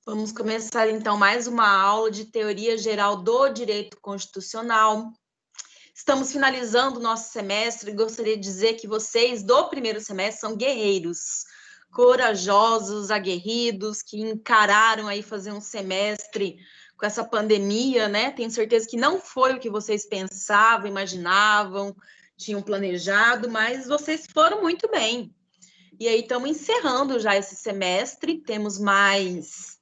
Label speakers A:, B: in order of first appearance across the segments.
A: Vamos começar, então, mais uma aula de teoria geral do direito constitucional. Estamos finalizando o nosso semestre e gostaria de dizer que vocês, do primeiro semestre, são guerreiros, corajosos, aguerridos, que encararam aí fazer um semestre com essa pandemia, né? Tenho certeza que não foi o que vocês pensavam, imaginavam, tinham planejado, mas vocês foram muito bem. E aí estamos encerrando já esse semestre, temos mais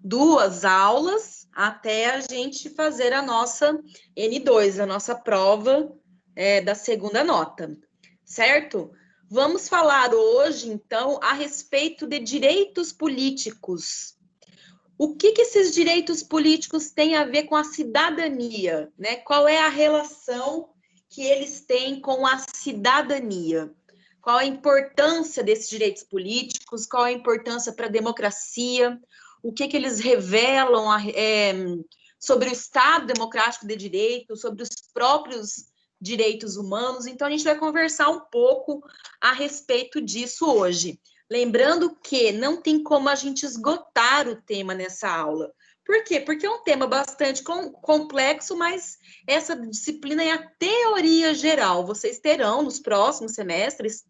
A: 2 aulas até a gente fazer a nossa N2, a nossa prova da segunda nota, certo? Vamos falar hoje, então, a respeito de direitos políticos. O que esses direitos políticos têm a ver com a cidadania, né? Qual é a relação que eles têm com a cidadania? Qual a importância desses direitos políticos? Qual a importância para a democracia? O que eles revelam sobre o Estado democrático de direito, sobre os próprios direitos humanos? Então, a gente vai conversar um pouco a respeito disso hoje. Lembrando que não tem como a gente esgotar o tema nessa aula. Por quê? Porque é um tema bastante complexo, mas essa disciplina é a teoria geral. Vocês terão nos próximos semestres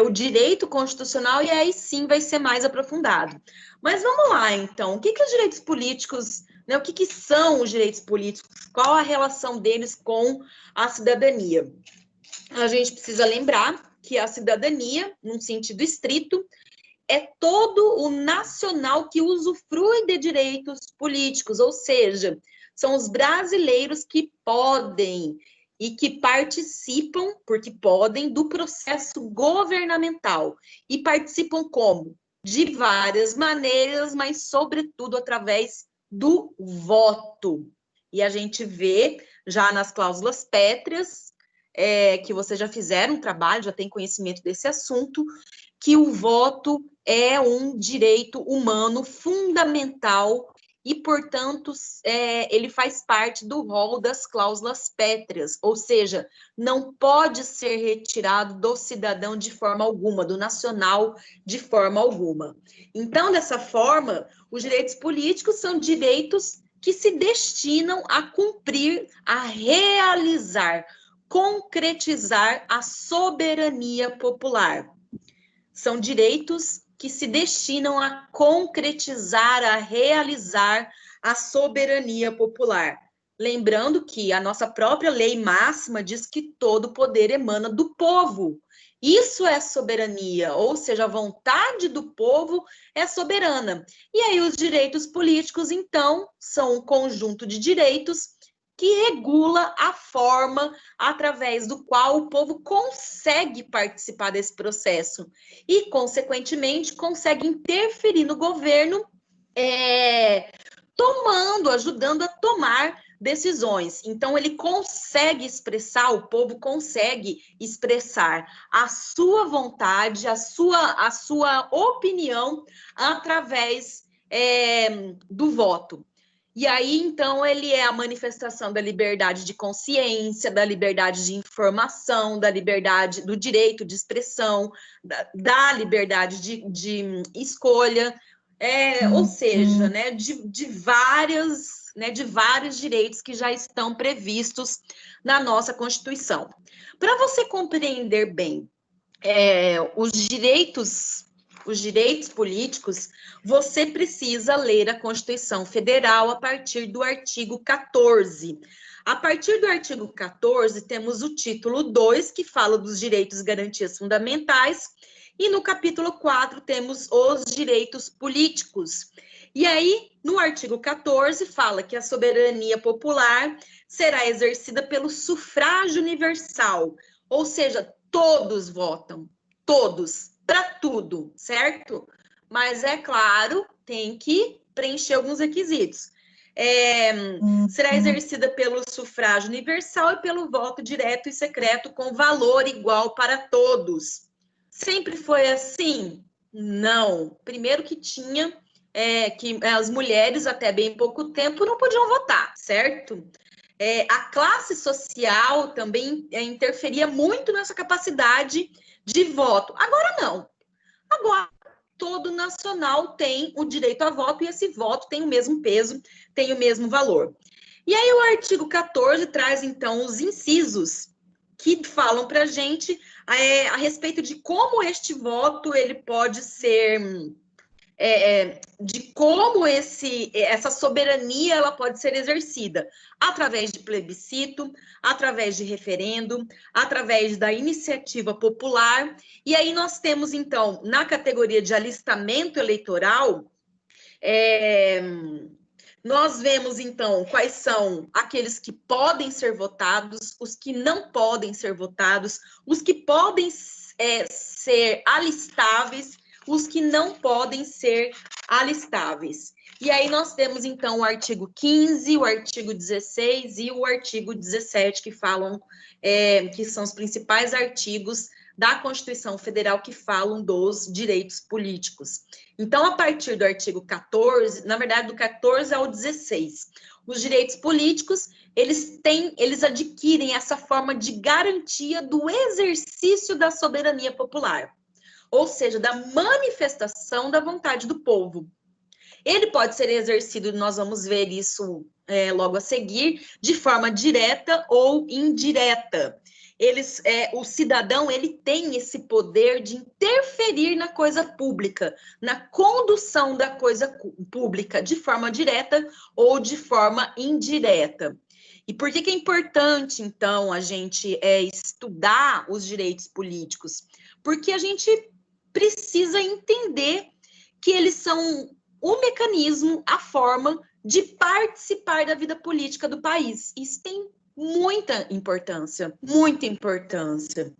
A: o direito constitucional e aí sim vai ser mais aprofundado. Mas vamos lá, então. O que os direitos políticos, né, o que são os direitos políticos? Qual a relação deles com a cidadania? A gente precisa lembrar que a cidadania, num sentido estrito, é todo o nacional que usufrui de direitos políticos, ou seja, são os brasileiros que podem e que participam, porque podem, do processo governamental. E participam como? De várias maneiras, mas, sobretudo, através do voto. E a gente vê já nas cláusulas pétreas, que vocês já fizeram um trabalho, já tem conhecimento desse assunto, que o voto é um direito humano fundamental e, portanto, ele faz parte do rol das cláusulas pétreas, ou seja, não pode ser retirado do cidadão de forma alguma, do nacional de forma alguma. Então, dessa forma, os direitos políticos são direitos que se destinam a cumprir, a realizar, concretizar a soberania popular. São direitos que se destinam a concretizar, a realizar a soberania popular. Lembrando que a nossa própria lei máxima diz que todo poder emana do povo. Isso é soberania, ou seja, a vontade do povo é soberana. E aí os direitos políticos, então, são um conjunto de direitos que regula a forma através do qual o povo consegue participar desse processo e, consequentemente, consegue interferir no governo, ajudando a tomar decisões. Então, ele consegue expressar, o povo consegue expressar a sua vontade, a sua opinião através do voto. E aí, então, ele é a manifestação da liberdade de consciência, da liberdade de informação, da liberdade, do direito de expressão, da liberdade de escolha, ou seja, né, de vários direitos que já estão previstos na nossa Constituição. Para você compreender bem os direitos políticos, você precisa ler a Constituição Federal a partir do artigo 14. A partir do artigo 14, temos o título 2, que fala dos direitos e garantias fundamentais, e no capítulo 4 temos os direitos políticos. E aí, no artigo 14, fala que a soberania popular será exercida pelo sufrágio universal, ou seja, todos votam, todos, para tudo, certo? Mas, é claro, tem que preencher alguns requisitos. Será exercida pelo sufrágio universal e pelo voto direto e secreto com valor igual para todos. Sempre foi assim? Não. Primeiro que tinha que as mulheres, até bem pouco tempo, não podiam votar, certo? A classe social também interferia muito nessa capacidade de voto. Agora não. Agora todo nacional tem o direito a voto e esse voto tem o mesmo peso, tem o mesmo valor. E aí o artigo 14 traz, então, os incisos que falam para a gente a respeito de como este voto ele pode ser... de como essa soberania ela pode ser exercida através de plebiscito, através de referendo, através da iniciativa popular. E aí nós temos, então, na categoria de alistamento eleitoral, nós vemos, então, quais são aqueles que podem ser votados, os que não podem ser votados, os que podem ser alistáveis, os que não podem ser alistáveis. E aí nós temos, então, o artigo 15, o artigo 16 e o artigo 17, que falam, que são os principais artigos da Constituição Federal que falam dos direitos políticos. Então, a partir do artigo 14, na verdade, do 14 ao 16, os direitos políticos, eles adquirem essa forma de garantia do exercício da soberania popular, ou seja, da manifestação da vontade do povo. Ele pode ser exercido, nós vamos ver isso logo a seguir, de forma direta ou indireta. O cidadão ele tem esse poder de interferir na coisa pública, na condução da coisa pública, de forma direta ou de forma indireta. E por que é importante, então, a gente estudar os direitos políticos? Porque a gente precisa entender que eles são o mecanismo, a forma de participar da vida política do país. Isso tem muita importância, muita importância.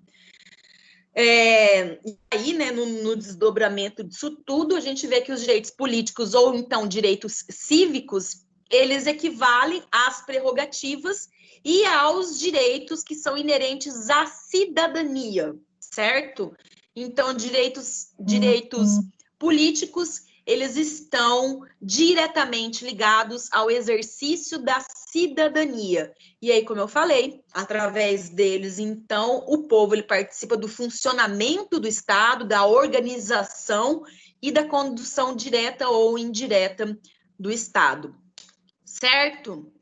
A: E aí, né, no desdobramento disso tudo, a gente vê que os direitos políticos, ou então direitos cívicos, eles equivalem às prerrogativas e aos direitos que são inerentes à cidadania, certo? Então, direitos políticos, eles estão diretamente ligados ao exercício da cidadania. E aí, como eu falei, através deles, então, o povo ele participa do funcionamento do Estado, da organização e da condução direta ou indireta do Estado, certo?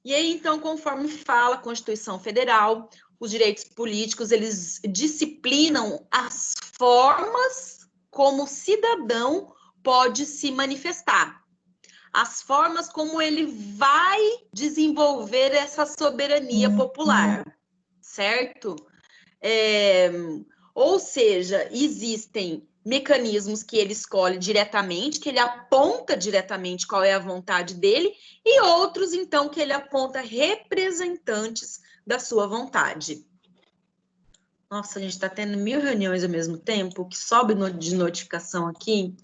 A: E aí, então, conforme fala a Constituição Federal, os direitos políticos, eles disciplinam as formas como o cidadão pode se manifestar, as formas como ele vai desenvolver essa soberania popular, certo? Ou seja, existem mecanismos que ele escolhe diretamente, que ele aponta diretamente qual é a vontade dele, e outros, então, que ele aponta representantes da sua vontade. Nossa, a gente está tendo 1000 reuniões ao mesmo tempo, o que sobe de notificação aqui.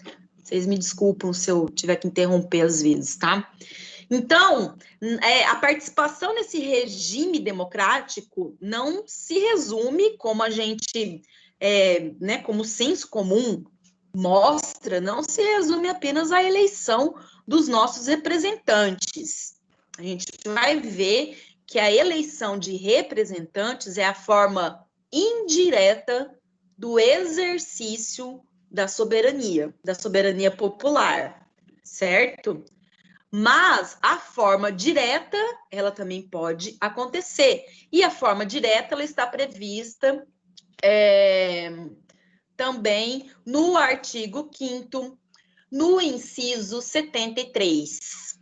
A: Vocês me desculpam se eu tiver que interromper às vezes, tá? Então, a participação nesse regime democrático não se resume, como a gente, né, como o senso comum mostra, não se resume apenas à eleição dos nossos representantes. A gente vai ver que a eleição de representantes é a forma indireta do exercício da soberania popular, certo? Mas a forma direta, ela também pode acontecer. E a forma direta, ela está prevista também no artigo 5º, no inciso 73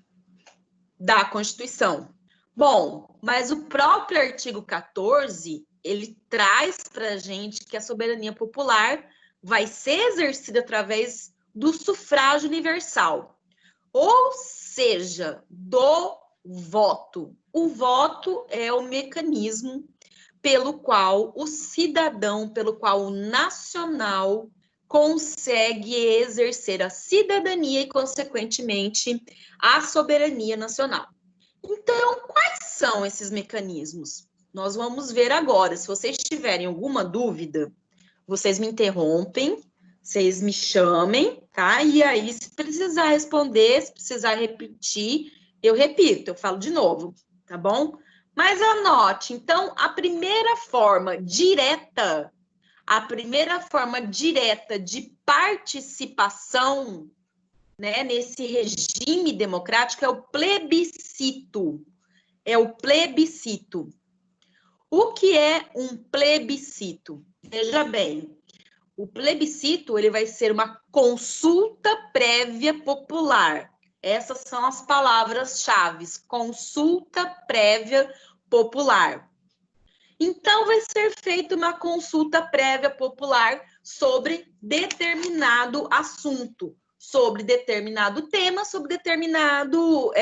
A: da Constituição. Bom, mas o próprio artigo 14, ele traz para a gente que a soberania popular vai ser exercida através do sufrágio universal, ou seja, do voto. O voto é o mecanismo pelo qual o cidadão, pelo qual o nacional consegue exercer a cidadania e, consequentemente, a soberania nacional. Então, quais são esses mecanismos? Nós vamos ver agora. Se vocês tiverem alguma dúvida, vocês me interrompem, vocês me chamem, tá? E aí, se precisar responder, se precisar repetir, eu repito, eu falo de novo, tá bom? Mas anote, então, a primeira forma direta de participação, né, nesse regime democrático é o plebiscito. É o plebiscito. O que é um plebiscito? Veja bem, o plebiscito ele vai ser uma consulta prévia popular. Essas são as palavras-chave, consulta prévia popular. Então, vai ser feita uma consulta prévia popular sobre determinado assunto, sobre determinado tema, sobre determinado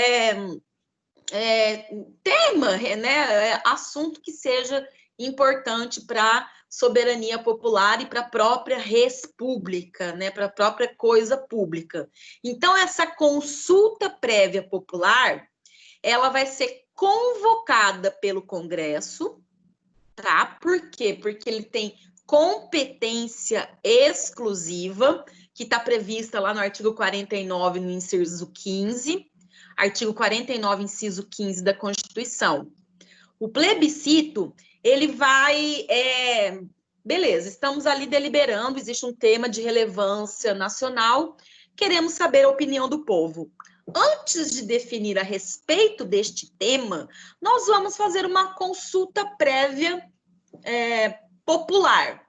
A: tema, né? Assunto que seja importante para a soberania popular e para a própria res pública, né? Para a própria coisa pública. Então, essa consulta prévia popular, ela vai ser convocada pelo Congresso, tá? Por quê? Porque ele tem competência exclusiva, que está prevista lá no artigo 49, no inciso 15, artigo 49, inciso 15 da Constituição. O plebiscito, ele vai... beleza, estamos ali deliberando, existe um tema de relevância nacional, queremos saber a opinião do povo. Antes de definir a respeito deste tema, nós vamos fazer uma consulta prévia popular.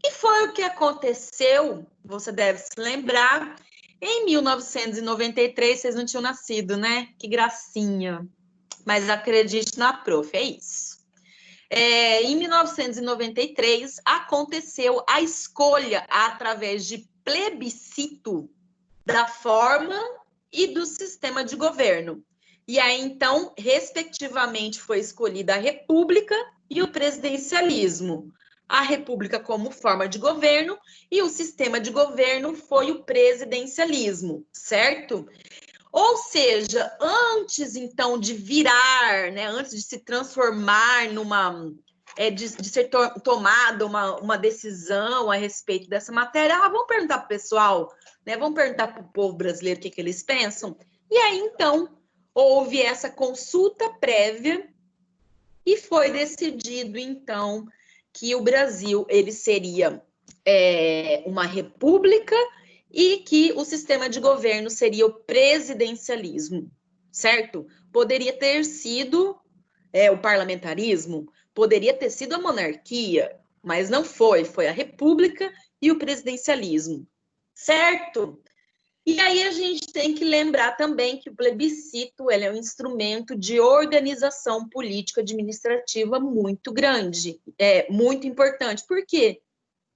A: E foi o que aconteceu, você deve se lembrar, em 1993, vocês não tinham nascido, né? Que gracinha. Mas acredite na prof, é isso. Em 1993, aconteceu a escolha, através de plebiscito, da forma e do sistema de governo. E aí, então, respectivamente, foi escolhida a República e o presidencialismo. A República como forma de governo e o sistema de governo foi o presidencialismo, certo? Ou seja, antes, então, de virar, né, antes de se transformar numa... de ser tomada uma decisão a respeito dessa matéria, vamos perguntar para o pessoal, né, vamos perguntar para o povo brasileiro o que eles pensam. E aí, então, houve essa consulta prévia e foi decidido, então, que o Brasil ele seria uma república e que o sistema de governo seria o presidencialismo, certo? Poderia ter sido o parlamentarismo, poderia ter sido a monarquia, mas não foi, foi a república e o presidencialismo, certo? E aí a gente tem que lembrar também que o plebiscito ele é um instrumento de organização política administrativa muito grande, muito importante. Por quê?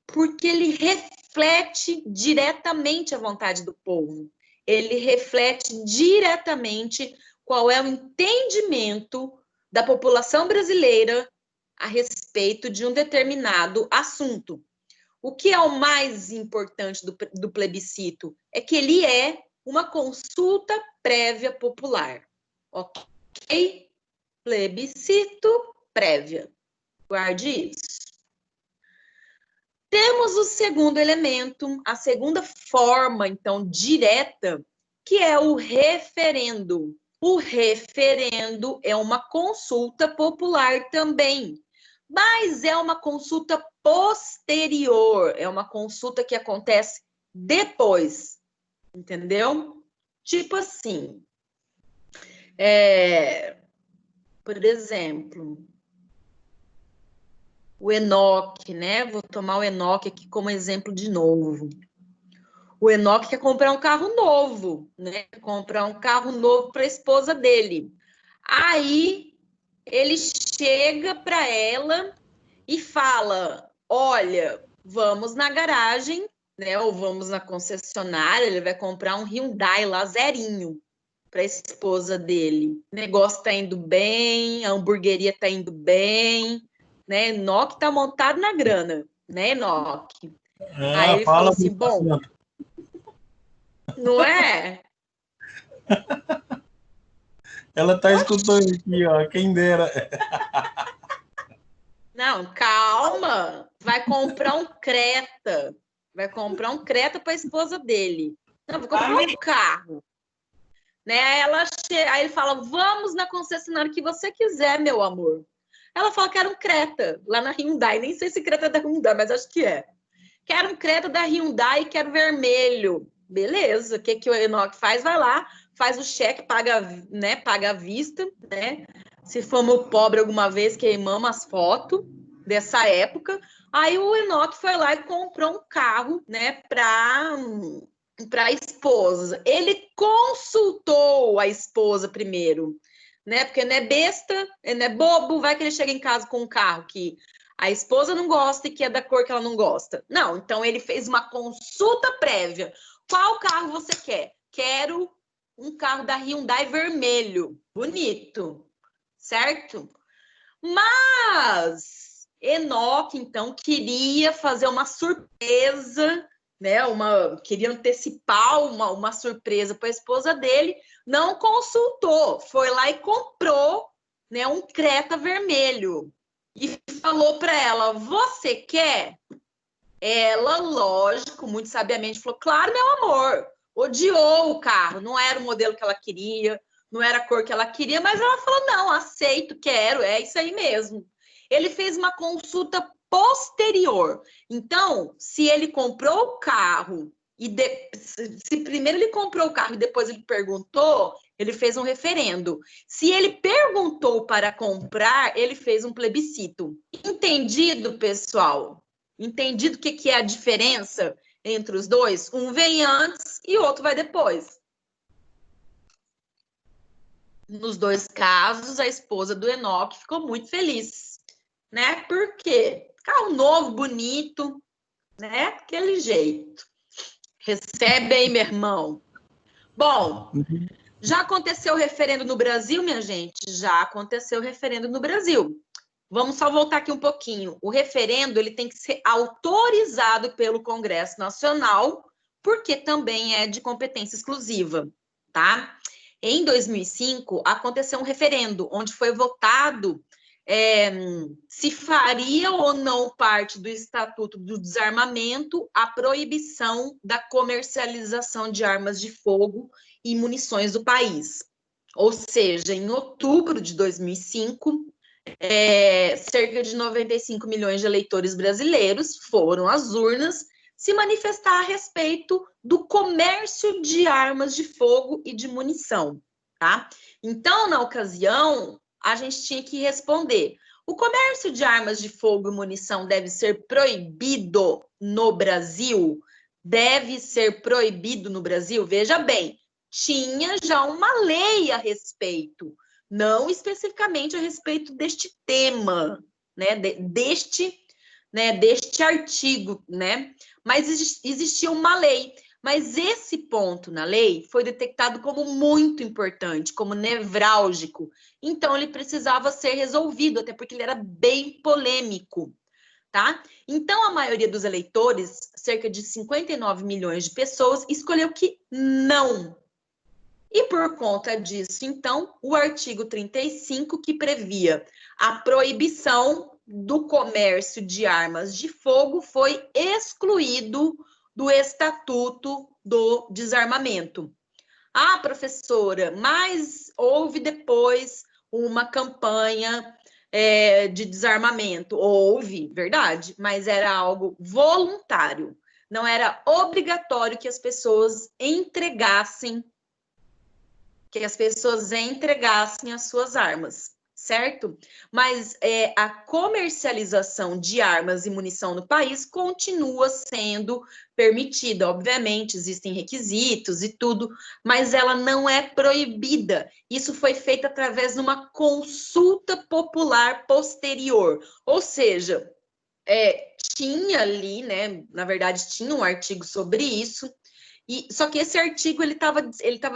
A: Porque ele reflete diretamente a vontade do povo. Ele reflete diretamente qual é o entendimento da população brasileira a respeito de um determinado assunto. O que é o mais importante do plebiscito? É que ele é uma consulta prévia popular. Ok? Plebiscito prévia. Guarde isso. Temos o segundo elemento, a segunda forma, então, direta, que é o referendo. O referendo é uma consulta popular também, mas é uma consulta posterior, é uma consulta que acontece depois, entendeu? Tipo assim, por exemplo, o Enoque, né? Vou tomar o Enoque aqui como exemplo de novo. O Enoque quer comprar um carro novo, né? Comprar um carro novo para a esposa dele. Aí ele chega para ela e fala: olha, vamos na garagem, né? Ou vamos na concessionária, ele vai comprar um Hyundai lá zerinho para a esposa dele. O negócio tá indo bem, a hamburgueria tá indo bem, né? Enoque tá montado na grana, né, Enoque? Aí ele falou assim: bom, não é?
B: Ela tá escutando aqui, ó, quem dera.
A: Não, calma. Vai comprar um Creta. Vai comprar um Creta para a esposa dele. Não, vou comprar um carro. Né? Aí ele fala: vamos na concessionária que você quiser, meu amor. Ela fala que era um Creta, lá na Hyundai. Nem sei se Creta é da Hyundai, mas acho que é. Quero um Creta da Hyundai e quero vermelho. Beleza, o que, que o Enoque faz? Vai lá, faz o cheque, paga, né, paga à vista, né? Se fomos pobre alguma vez, queimamos as fotos dessa época. Aí o Enoque foi lá e comprou um carro, né, para a esposa. Ele consultou a esposa primeiro, né? Porque não é besta, não é bobo, vai que ele chega em casa com um carro que a esposa não gosta e que é da cor que ela não gosta. Não, então ele fez uma consulta prévia. Qual carro você quer? Quero um carro da Hyundai vermelho, bonito, certo? Mas Enoque, então, queria fazer uma surpresa, né? Queria antecipar uma surpresa para a esposa dele, não consultou, foi lá e comprou, né, um Creta vermelho e falou para ela: você quer? Ela, lógico, muito sabiamente falou: claro, meu amor. Odiou o carro, não era o modelo que ela queria, não era a cor que ela queria, mas ela falou: não, aceito, quero, é isso aí mesmo. Ele fez uma consulta posterior. Então, se ele comprou o carro se primeiro ele comprou o carro e depois ele perguntou, ele fez um referendo. Se ele perguntou para comprar, ele fez um plebiscito. Entendido, pessoal? Entendido o que é a diferença entre os dois? Um vem antes e o outro vai depois. Nos dois casos, a esposa do Enoque ficou muito feliz, né? Por quê? Carro novo, bonito, né? Aquele jeito. Recebe aí, meu irmão. Bom, já aconteceu o referendo no Brasil, minha gente? Já aconteceu o referendo no Brasil. Vamos só voltar aqui um pouquinho. O referendo ele tem que ser autorizado pelo Congresso Nacional, porque também é de competência exclusiva, tá? Em 2005, aconteceu um referendo onde foi votado se faria ou não parte do Estatuto do Desarmamento a proibição da comercialização de armas de fogo e munições do país. Ou seja, em outubro de 2005, cerca de 95 milhões de eleitores brasileiros foram às urnas se manifestar a respeito do comércio de armas de fogo e de munição, tá? Então, na ocasião, a gente tinha que responder: o comércio de armas de fogo e munição deve ser proibido no Brasil? Deve ser proibido no Brasil? Veja bem, tinha já uma lei a respeito, não especificamente a respeito deste tema, né, deste artigo, né, mas existia uma lei. Mas esse ponto na lei foi detectado como muito importante, como nevrálgico. Então, ele precisava ser resolvido, até porque ele era bem polêmico, tá? Então, a maioria dos eleitores, cerca de 59 milhões de pessoas, escolheu que não. E por conta disso, então, o artigo 35, que previa a proibição do comércio de armas de fogo, foi excluído do Estatuto do Desarmamento. Ah, professora, mas houve depois uma campanha de desarmamento. Houve, verdade, mas era algo voluntário. Não era obrigatório que as pessoas entregassem as suas armas, certo? Mas a comercialização de armas e munição no país continua sendo permitida. Obviamente, existem requisitos e tudo, mas ela não é proibida. Isso foi feito através de uma consulta popular posterior, ou seja, tinha ali, né? Na verdade, tinha um artigo sobre isso. Só que esse artigo ele estava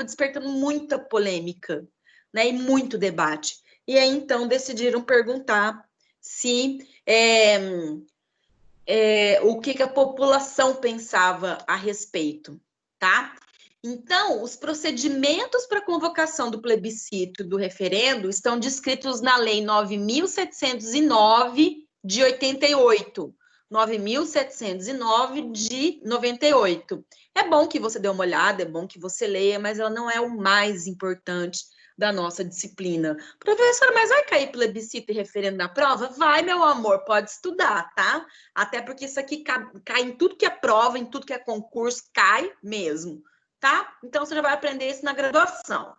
A: despertando muita polêmica, né, e muito debate. E aí, então, decidiram perguntar se o que a população pensava a respeito, tá? Então, os procedimentos para convocação do plebiscito e do referendo estão descritos na Lei 9.709 de 88. 9.709 de 98. É bom que você dê uma olhada, é bom que você leia, mas ela não é o mais importante da nossa disciplina. Professora, mas vai cair plebiscito e referendo na prova? Vai, meu amor, pode estudar, tá? Até porque isso aqui cai em tudo que é prova, em tudo que é concurso, cai mesmo, tá? Então, você já vai aprender isso na graduação,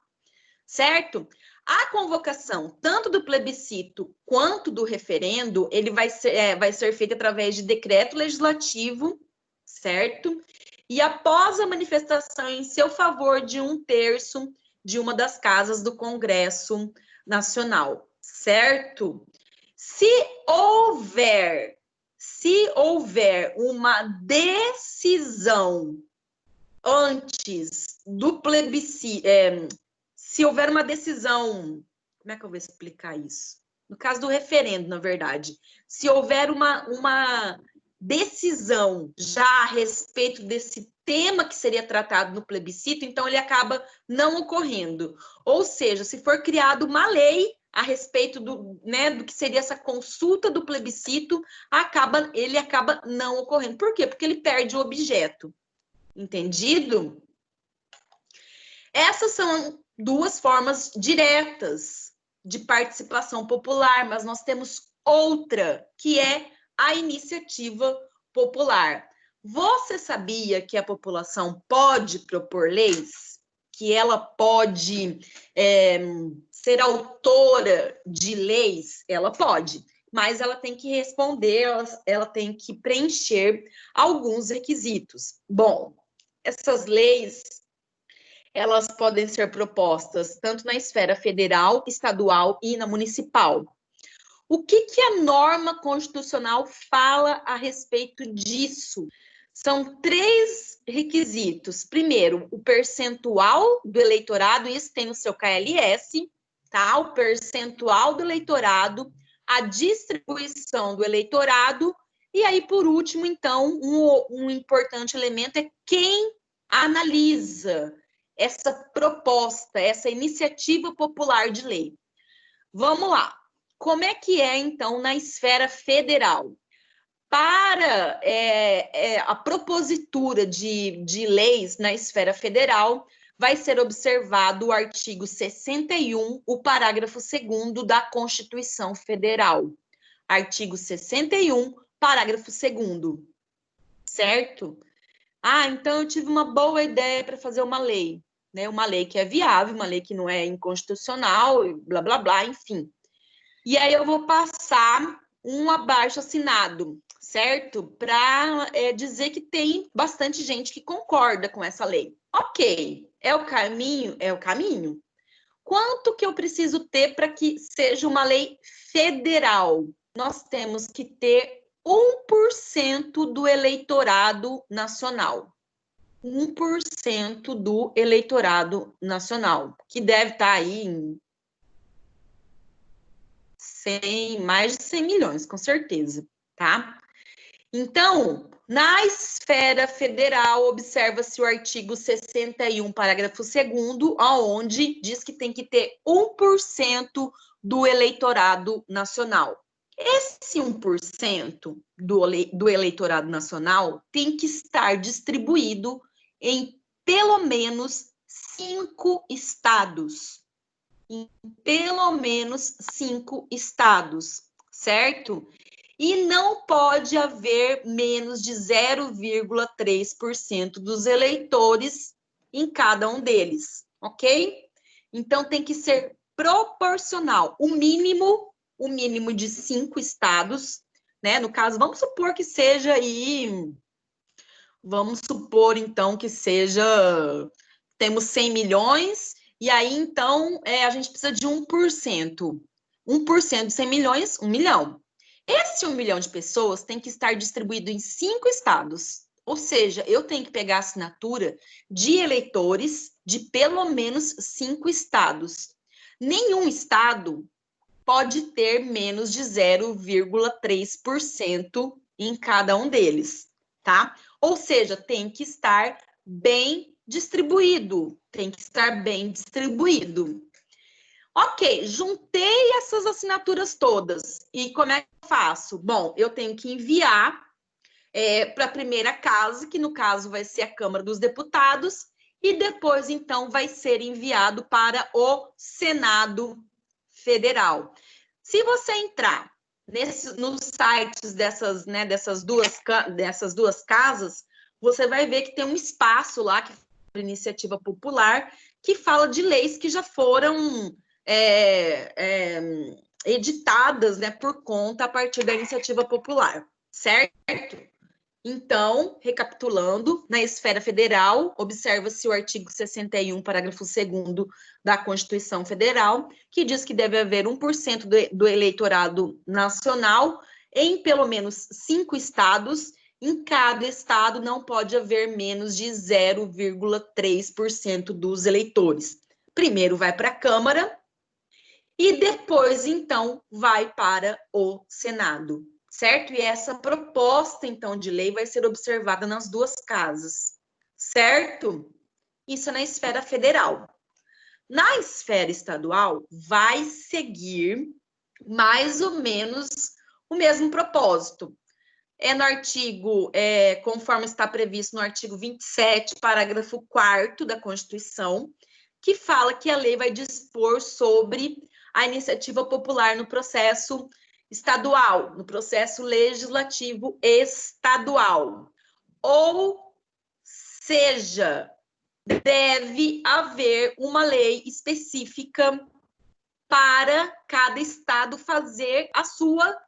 A: certo? A convocação, tanto do plebiscito quanto do referendo, ele vai ser feita através de decreto legislativo, certo? E após a manifestação em seu favor de 1/3 de uma das casas do Congresso Nacional, certo? Se houver uma decisão antes do plebiscito, se houver uma decisão, como é que eu vou explicar isso? No caso do referendo, na verdade, se houver uma decisão já a respeito desse tema que seria tratado no plebiscito, então ele acaba não ocorrendo. Ou seja, se for criada uma lei a respeito do que seria essa consulta do plebiscito, ele acaba não ocorrendo. Por quê? Porque ele perde o objeto. Entendido? Essas são duas formas diretas de participação popular, mas nós temos outra, que é a iniciativa popular. Você sabia que a população pode propor leis? Que ela pode ser autora de leis? Ela pode, mas ela tem que responder, ela tem que preencher alguns requisitos. Bom, essas leis, elas podem ser propostas tanto na esfera federal, estadual e na municipal. O que a norma constitucional fala a respeito disso? São 3 requisitos. Primeiro, o percentual do eleitorado, isso tem no seu KLS, tá? O percentual do eleitorado, a distribuição do eleitorado, e aí, por último, então, um importante elemento é quem analisa essa proposta, essa iniciativa popular de lei. Vamos lá. Como é que é, então, na esfera federal? Para a propositura de leis na esfera federal, vai ser observado o artigo 61, o parágrafo 2º da Constituição Federal. Artigo 61, parágrafo 2º. Certo? Ah, então eu tive uma boa ideia para fazer uma lei, né? Uma lei que é viável, uma lei que não é inconstitucional, blá, blá, blá, enfim. E aí eu vou passar um abaixo-assinado, certo? Para dizer que tem bastante gente que concorda com essa lei. Ok, é o caminho? É o caminho. Quanto que eu preciso ter para que seja uma lei federal? Nós temos que ter 1% do eleitorado nacional. 1% do eleitorado nacional, que deve estar aí em mais de 100 milhões, com certeza, tá? Então, na esfera federal, observa-se o artigo 61, parágrafo 2º, onde diz que tem que ter 1% do eleitorado nacional. Esse 1% do eleitorado nacional tem que estar distribuído em pelo menos 5 estados. Em pelo menos 5 estados, certo? E não pode haver menos de 0,3% dos eleitores em cada um deles, ok? Então, tem que ser proporcional. O mínimo de 5 estados, né? No caso, vamos supor que seja aí... Vamos supor, então, que seja... Temos 100 milhões, e aí, então, a gente precisa de 1%. 1% de 100 milhões, 1 milhão. Esse 1 milhão de pessoas tem que estar distribuído em 5 estados. Ou seja, eu tenho que pegar a assinatura de eleitores de pelo menos 5 estados. Nenhum estado pode ter menos de 0,3% em cada um deles, tá? Ou seja, tem que estar bem distribuído. Tem que estar bem distribuído. Ok, juntei essas assinaturas todas. E como é que eu faço? Bom, eu tenho que enviar para a primeira casa, que no caso vai ser a Câmara dos Deputados, e depois, então, vai ser enviado para o Senado Federal. Se você entrar nos sites dessas duas casas, você vai ver que tem um espaço lá, que é Iniciativa Popular, que fala de leis que já foram editadas, né, por conta a partir da Iniciativa Popular, certo? Então, recapitulando, na esfera federal, observa-se o artigo 61, parágrafo 2º da Constituição Federal, que diz que deve haver 1% do eleitorado nacional em pelo menos 5 estados. Em cada estado não pode haver menos de 0,3% dos eleitores. Primeiro vai para a Câmara e depois, então, vai para o Senado. Certo? E essa proposta, então, de lei vai ser observada nas duas casas, certo? Isso é na esfera federal. Na esfera estadual, vai seguir mais ou menos o mesmo propósito. No artigo, conforme está previsto no artigo 27, parágrafo 4º da Constituição, que fala que a lei vai dispor sobre a iniciativa popular no processo estadual, no processo legislativo estadual. Ou seja, deve haver uma lei específica para cada estado fazer a sua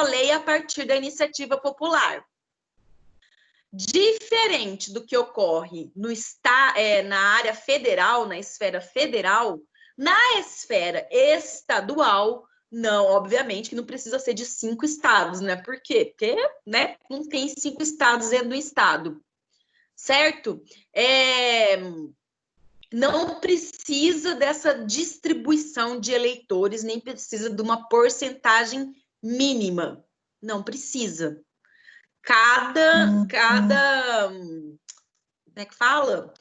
A: lei a partir da iniciativa popular. Diferente do que ocorre na área federal, na esfera federal, na esfera estadual, não, obviamente, que não precisa ser de 5 estados, né? Por quê? Porque, né, não tem 5 estados dentro do estado, certo? Não precisa dessa distribuição de eleitores, nem precisa de uma porcentagem mínima. Não precisa. Como é que fala?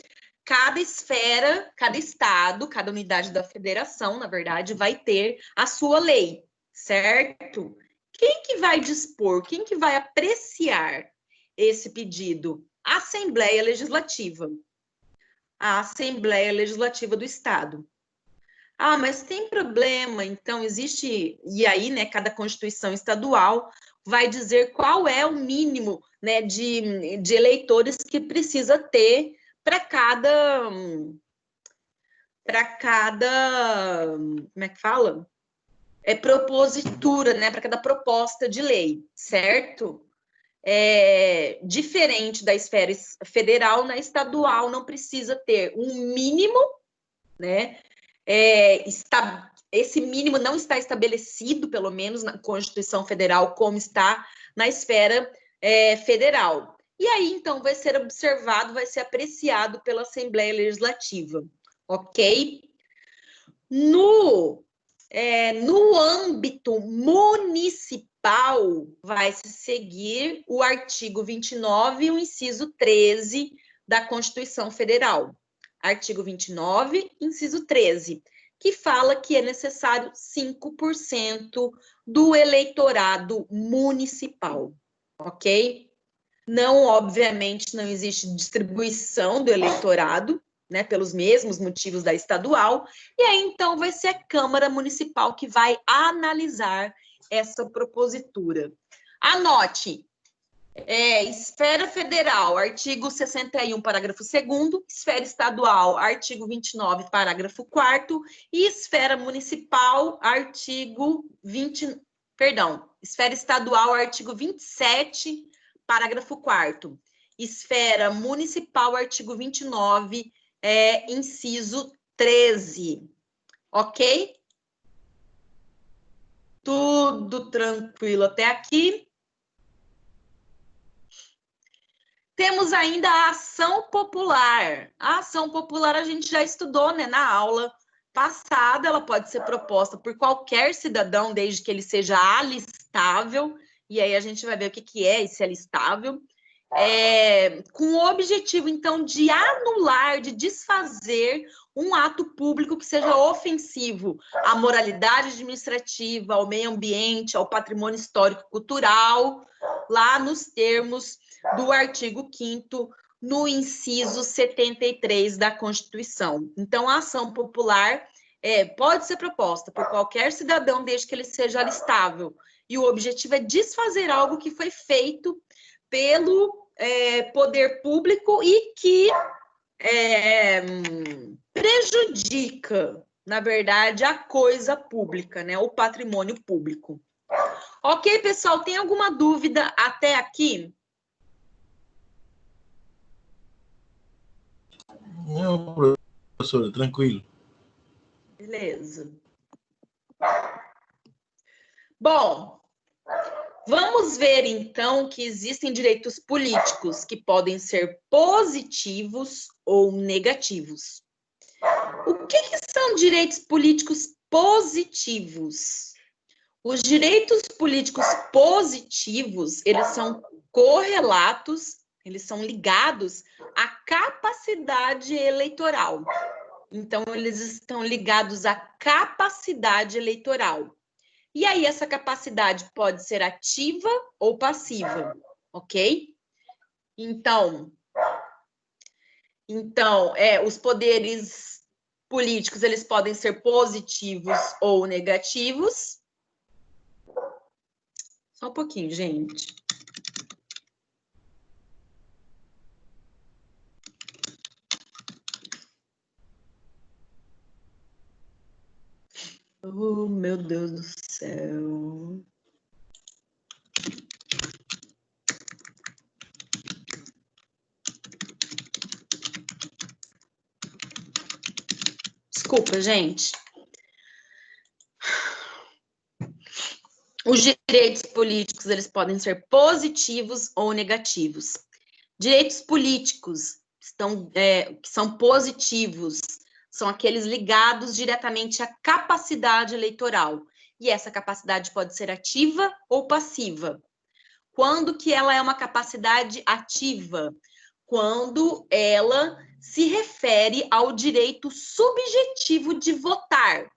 A: Cada esfera, cada estado, cada unidade da federação, na verdade, vai ter a sua lei, certo? Quem que vai dispor, quem que vai apreciar esse pedido? A Assembleia Legislativa. A Assembleia Legislativa do Estado. Ah, mas tem problema, então existe... E aí, né, cada Constituição estadual vai dizer qual é o mínimo, né, de eleitores que precisa ter para cada, como é que fala? Propositura, né, para cada proposta de lei, certo? Diferente da esfera federal, na estadual não precisa ter um mínimo, né? Esse mínimo não está estabelecido, pelo menos na Constituição Federal, como está na esfera federal. E aí, então, vai ser observado, vai ser apreciado pela Assembleia Legislativa, ok? No âmbito municipal, vai se seguir o artigo 29 e o inciso 13 da Constituição Federal. Artigo 29, inciso 13, que fala que é necessário 5% do eleitorado municipal, ok? Não, obviamente, não existe distribuição do eleitorado, né, pelos mesmos motivos da estadual, e aí, então, vai ser a Câmara Municipal que vai analisar essa propositura. Anote, esfera federal, artigo 61, parágrafo 2º, esfera estadual, artigo 29, parágrafo 4º, e esfera municipal, esfera estadual, artigo 27, parágrafo 4º. Esfera municipal, artigo 29, inciso 13. Ok? Tudo tranquilo até aqui. Temos ainda a ação popular. A ação popular a gente já estudou, né, na aula passada. Ela pode ser proposta por qualquer cidadão, desde que ele seja alistável. E aí a gente vai ver o que é esse alistável. Com o objetivo, então, de anular, de desfazer um ato público que seja ofensivo à moralidade administrativa, ao meio ambiente, ao patrimônio histórico-cultural, lá nos termos do artigo 5º no inciso 73 da Constituição. Então, a ação popular pode ser proposta por qualquer cidadão, desde que ele seja alistável. E o objetivo é desfazer algo que foi feito pelo poder público e que prejudica, na verdade, a coisa pública, né? O patrimônio público. Ok, pessoal? Tem alguma dúvida até aqui?
B: Não, professora, tranquilo.
A: Beleza. Bom, vamos ver, então, que existem direitos políticos que podem ser positivos ou negativos. O que são direitos políticos positivos? Os direitos políticos positivos, eles são correlatos, eles são ligados à capacidade eleitoral. Então, eles estão ligados à capacidade eleitoral. E aí, essa capacidade pode ser ativa ou passiva, ok? Então, os poderes políticos, eles podem ser positivos ou negativos. Só um pouquinho, gente. Oh, meu Deus do céu. Desculpa, gente. Os direitos políticos, eles podem ser positivos ou negativos. Direitos políticos que são positivos são aqueles ligados diretamente à capacidade eleitoral. E essa capacidade pode ser ativa ou passiva. Quando que ela é uma capacidade ativa? Quando ela se refere ao direito subjetivo de votar,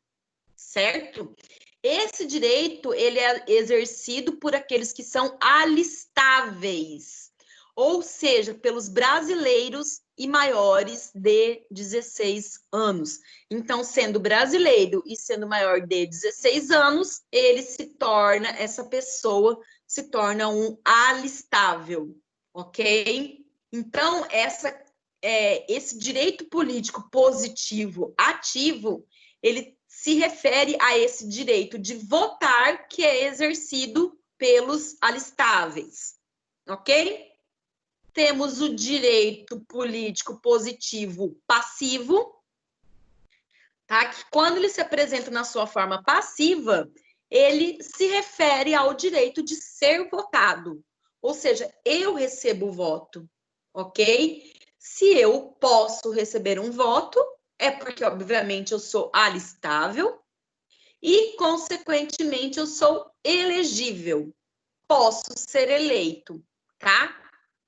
A: certo? Esse direito, ele é exercido por aqueles que são alistáveis, ou seja, pelos brasileiros e maiores de 16 anos. Então, sendo brasileiro e sendo maior de 16 anos, essa pessoa se torna um alistável, ok? Então, esse direito político positivo ativo, ele se refere a esse direito de votar que é exercido pelos alistáveis, ok? Temos o direito político positivo passivo, tá? Que quando ele se apresenta na sua forma passiva, ele se refere ao direito de ser votado, ou seja, eu recebo o voto, ok? Se eu posso receber um voto, é porque, obviamente, eu sou alistável e, consequentemente, eu sou elegível. Posso ser eleito, tá?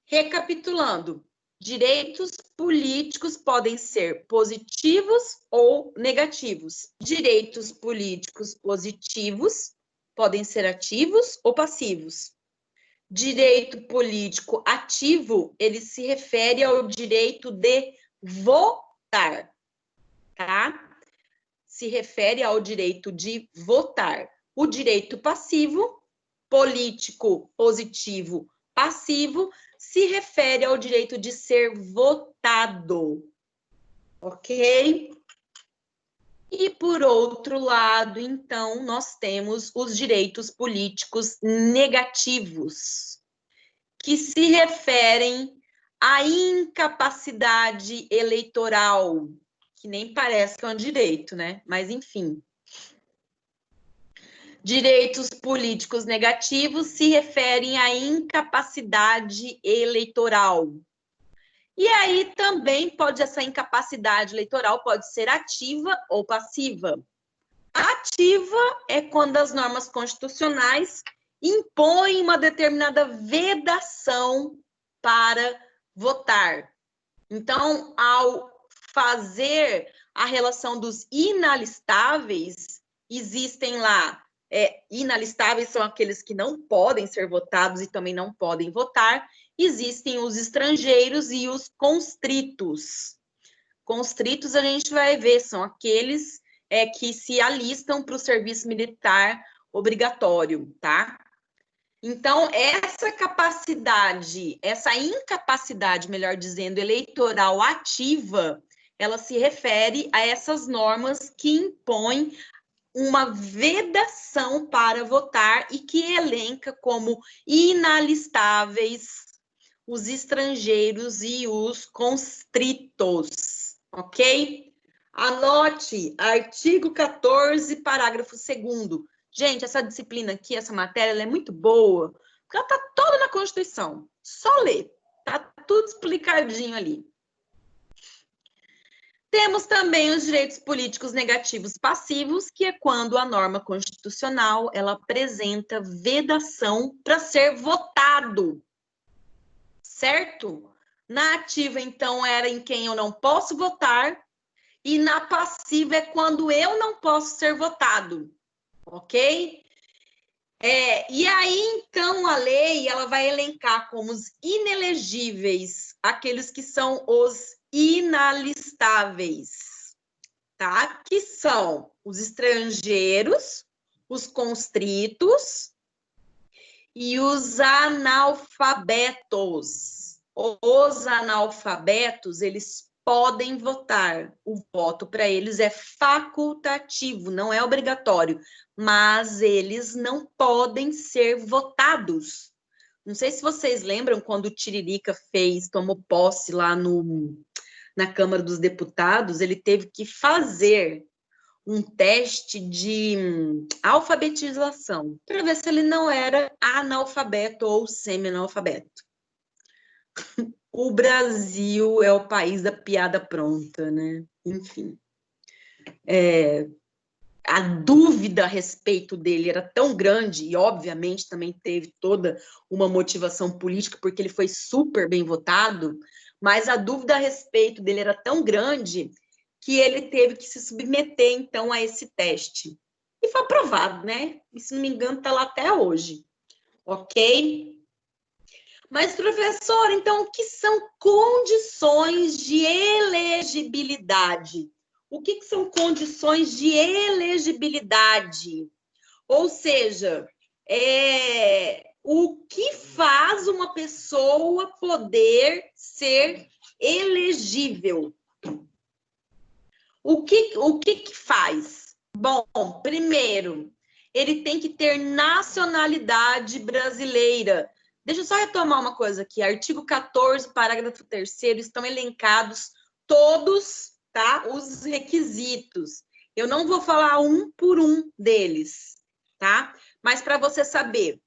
A: Recapitulando, direitos políticos podem ser positivos ou negativos. Direitos políticos positivos podem ser ativos ou passivos. Direito político ativo, ele se refere ao direito de votar, tá? Se refere ao direito de votar. O direito passivo, político positivo passivo, se refere ao direito de ser votado, ok? E, por outro lado, então, nós temos os direitos políticos negativos, que se referem à incapacidade eleitoral, que nem parece que é um direito, né? Mas, enfim. Direitos políticos negativos se referem à incapacidade eleitoral. E aí também essa incapacidade eleitoral pode ser ativa ou passiva. Ativa é quando as normas constitucionais impõem uma determinada vedação para votar. Então, ao fazer a relação dos inalistáveis, existem lá, inalistáveis são aqueles que não podem ser votados e também não podem votar, existem os estrangeiros e os constritos. Constritos a gente vai ver, são aqueles que se alistam para o serviço militar obrigatório, tá? Então, essa capacidade, essa incapacidade, melhor dizendo, eleitoral ativa, ela se refere a essas normas que impõem uma vedação para votar e que elenca como inalistáveis os estrangeiros e os constritos, ok? Anote, artigo 14, parágrafo 2º. Gente, essa disciplina aqui, essa matéria, ela é muito boa, porque ela está toda na Constituição. Só ler, tá tudo explicadinho ali. Temos também os direitos políticos negativos passivos, que é quando a norma constitucional ela apresenta vedação para ser votado, certo? Na ativa, então, era em quem eu não posso votar, e na passiva é quando eu não posso ser votado, ok? E aí, então, a lei ela vai elencar como os inelegíveis aqueles que são os inalistáveis, tá? Que são os estrangeiros, os constritos e os analfabetos. Os analfabetos, eles podem votar. O voto para eles é facultativo, não é obrigatório, mas eles não podem ser votados. Não sei se vocês lembram quando o Tiririca tomou posse lá na Câmara dos Deputados, ele teve que fazer um teste de alfabetização para ver se ele não era analfabeto ou semi-analfabeto. O Brasil é o país da piada pronta, né? Enfim. A dúvida a respeito dele era tão grande, e obviamente também teve toda uma motivação política, porque ele foi super bem votado, mas a dúvida a respeito dele era tão grande que ele teve que se submeter, então, a esse teste. E foi aprovado, né? E, se não me engano, está lá até hoje. Ok? Mas, professor, então, o que são condições de elegibilidade? O que são condições de elegibilidade? Ou seja, o que faz uma pessoa poder ser elegível? O que faz? Bom, primeiro, ele tem que ter nacionalidade brasileira. Deixa eu só retomar uma coisa aqui. Artigo 14, parágrafo 3º, estão elencados todos, tá? Os requisitos. Eu não vou falar um por um deles, tá? Mas para você saber,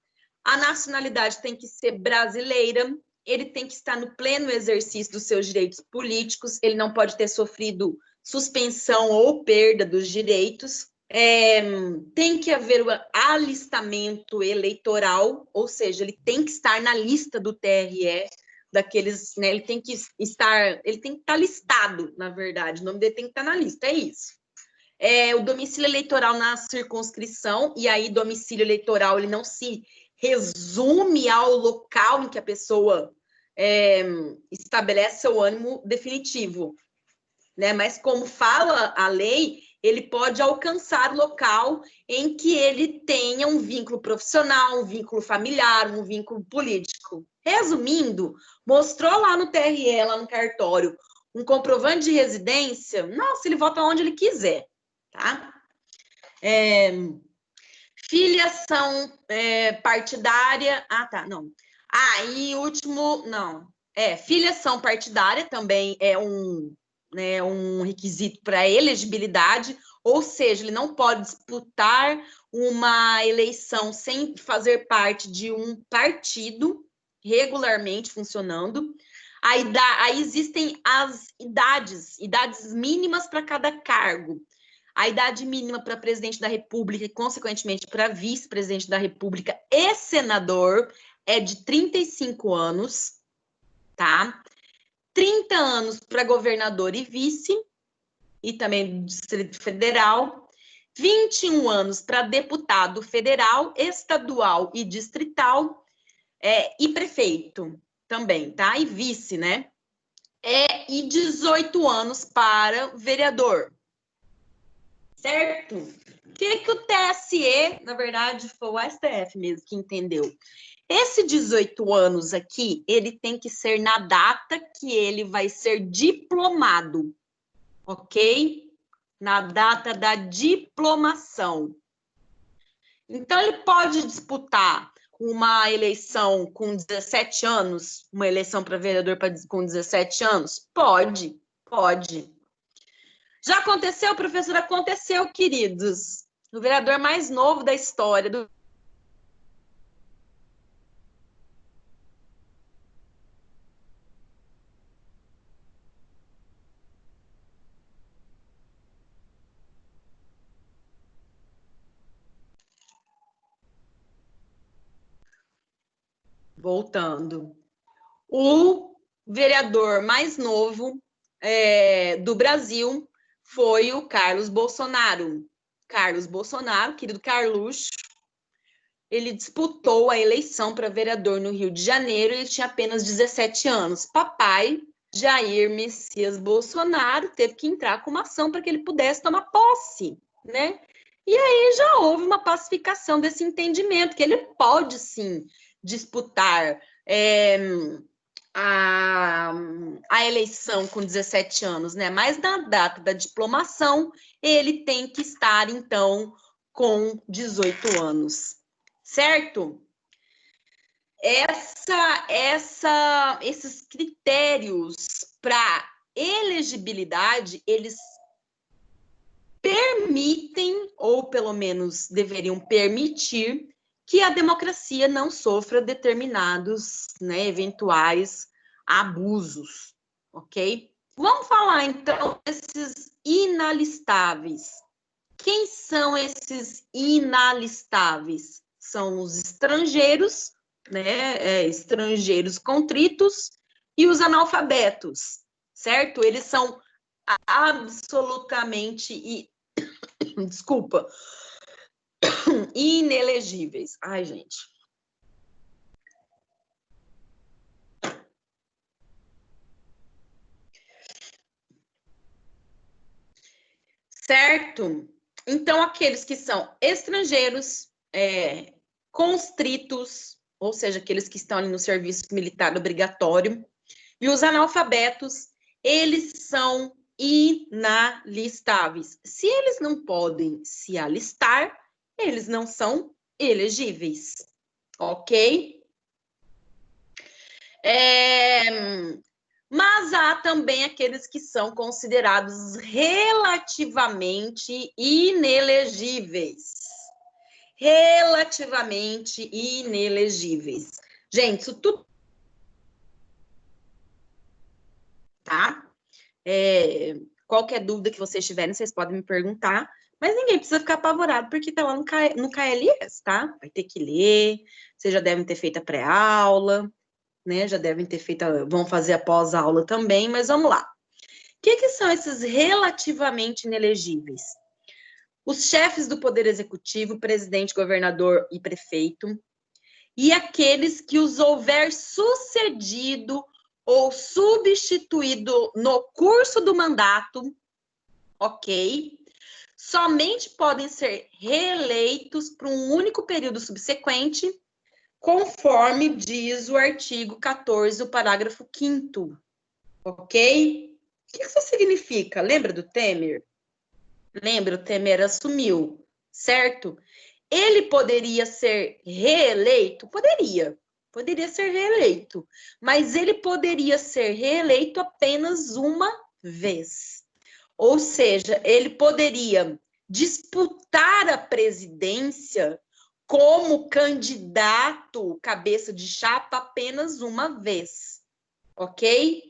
A: a nacionalidade tem que ser brasileira, ele tem que estar no pleno exercício dos seus direitos políticos, ele não pode ter sofrido suspensão ou perda dos direitos. Tem que haver o alistamento eleitoral, ou seja, ele tem que estar na lista do TRE, daqueles, né, ele tem que estar listado, na verdade, o nome dele tem que estar na lista, é isso. O domicílio eleitoral na circunscrição, e aí domicílio eleitoral, ele não se resume ao local em que a pessoa estabelece seu ânimo definitivo, né? Mas como fala a lei, ele pode alcançar o local em que ele tenha um vínculo profissional, um vínculo familiar, um vínculo político. Resumindo, mostrou lá no TRE, lá no cartório, um comprovante de residência, nossa, ele vota onde ele quiser, tá? Filiação partidária, não. E último, não. Filiação partidária também é um requisito para elegibilidade, ou seja, ele não pode disputar uma eleição sem fazer parte de um partido regularmente funcionando. Aí existem as idades mínimas para cada cargo. A idade mínima para presidente da República e, consequentemente, para vice-presidente da República e senador é de 35 anos, tá? 30 anos para governador e vice, e também do Distrito Federal, 21 anos para deputado federal, estadual e distrital, e prefeito. também, tá? E vice, né? E 18 anos para vereador. Certo? O que o TSE, na verdade, foi o STF mesmo que entendeu. Esse 18 anos aqui, ele tem que ser na data que ele vai ser diplomado, ok? Na data da diplomação. Então, ele pode disputar uma eleição com 17 anos, uma eleição para vereador com 17 anos? Pode, pode. Já aconteceu, professor? Aconteceu, queridos. O vereador mais novo da história do voltando. O vereador mais novo do Brasil foi o Carlos Bolsonaro. Carlos Bolsonaro, querido Carluxo, ele disputou a eleição para vereador no Rio de Janeiro e ele tinha apenas 17 anos. Papai Jair Messias Bolsonaro teve que entrar com uma ação para que ele pudesse tomar posse, né? E aí já houve uma pacificação desse entendimento, que ele pode, sim, disputar a eleição com 17 anos, né? Mas na data da diplomação, ele tem que estar, então, com 18 anos, certo? Esses critérios para elegibilidade, eles permitem, ou pelo menos deveriam permitir, que a democracia não sofra determinados, né, eventuais abusos, ok? Vamos falar, então, desses inalistáveis. Quem são esses inalistáveis? São os estrangeiros, né, estrangeiros contritos e os analfabetos, certo? Eles são absolutamente, desculpa, inelegíveis. Ai, gente. Certo? Então, aqueles que são estrangeiros, constritos, ou seja, aqueles que estão ali no serviço militar obrigatório, e os analfabetos, eles são inalistáveis. Se eles não podem se alistar, eles não são elegíveis, ok? Mas há também aqueles que são considerados relativamente inelegíveis. Relativamente inelegíveis. Gente, isso tudo. Tá? Qualquer dúvida que vocês tiverem, vocês podem me perguntar. Mas ninguém precisa ficar apavorado, porque tá lá no KLS, tá? Vai ter que ler, vocês já devem ter feito a pré-aula, né? Já devem ter feito, vão fazer a pós-aula também, mas vamos lá. O que são esses relativamente inelegíveis? Os chefes do Poder Executivo, presidente, governador e prefeito, e aqueles que os houver sucedido ou substituído no curso do mandato, ok? Somente podem ser reeleitos por um único período subsequente, conforme diz o artigo 14, o parágrafo 5º, ok? O que isso significa? Lembra do Temer? Lembra, o Temer assumiu, certo? Ele poderia ser reeleito? Poderia ser reeleito, mas ele poderia ser reeleito apenas uma vez. Ou seja, ele poderia disputar a presidência como candidato cabeça de chapa apenas uma vez, ok?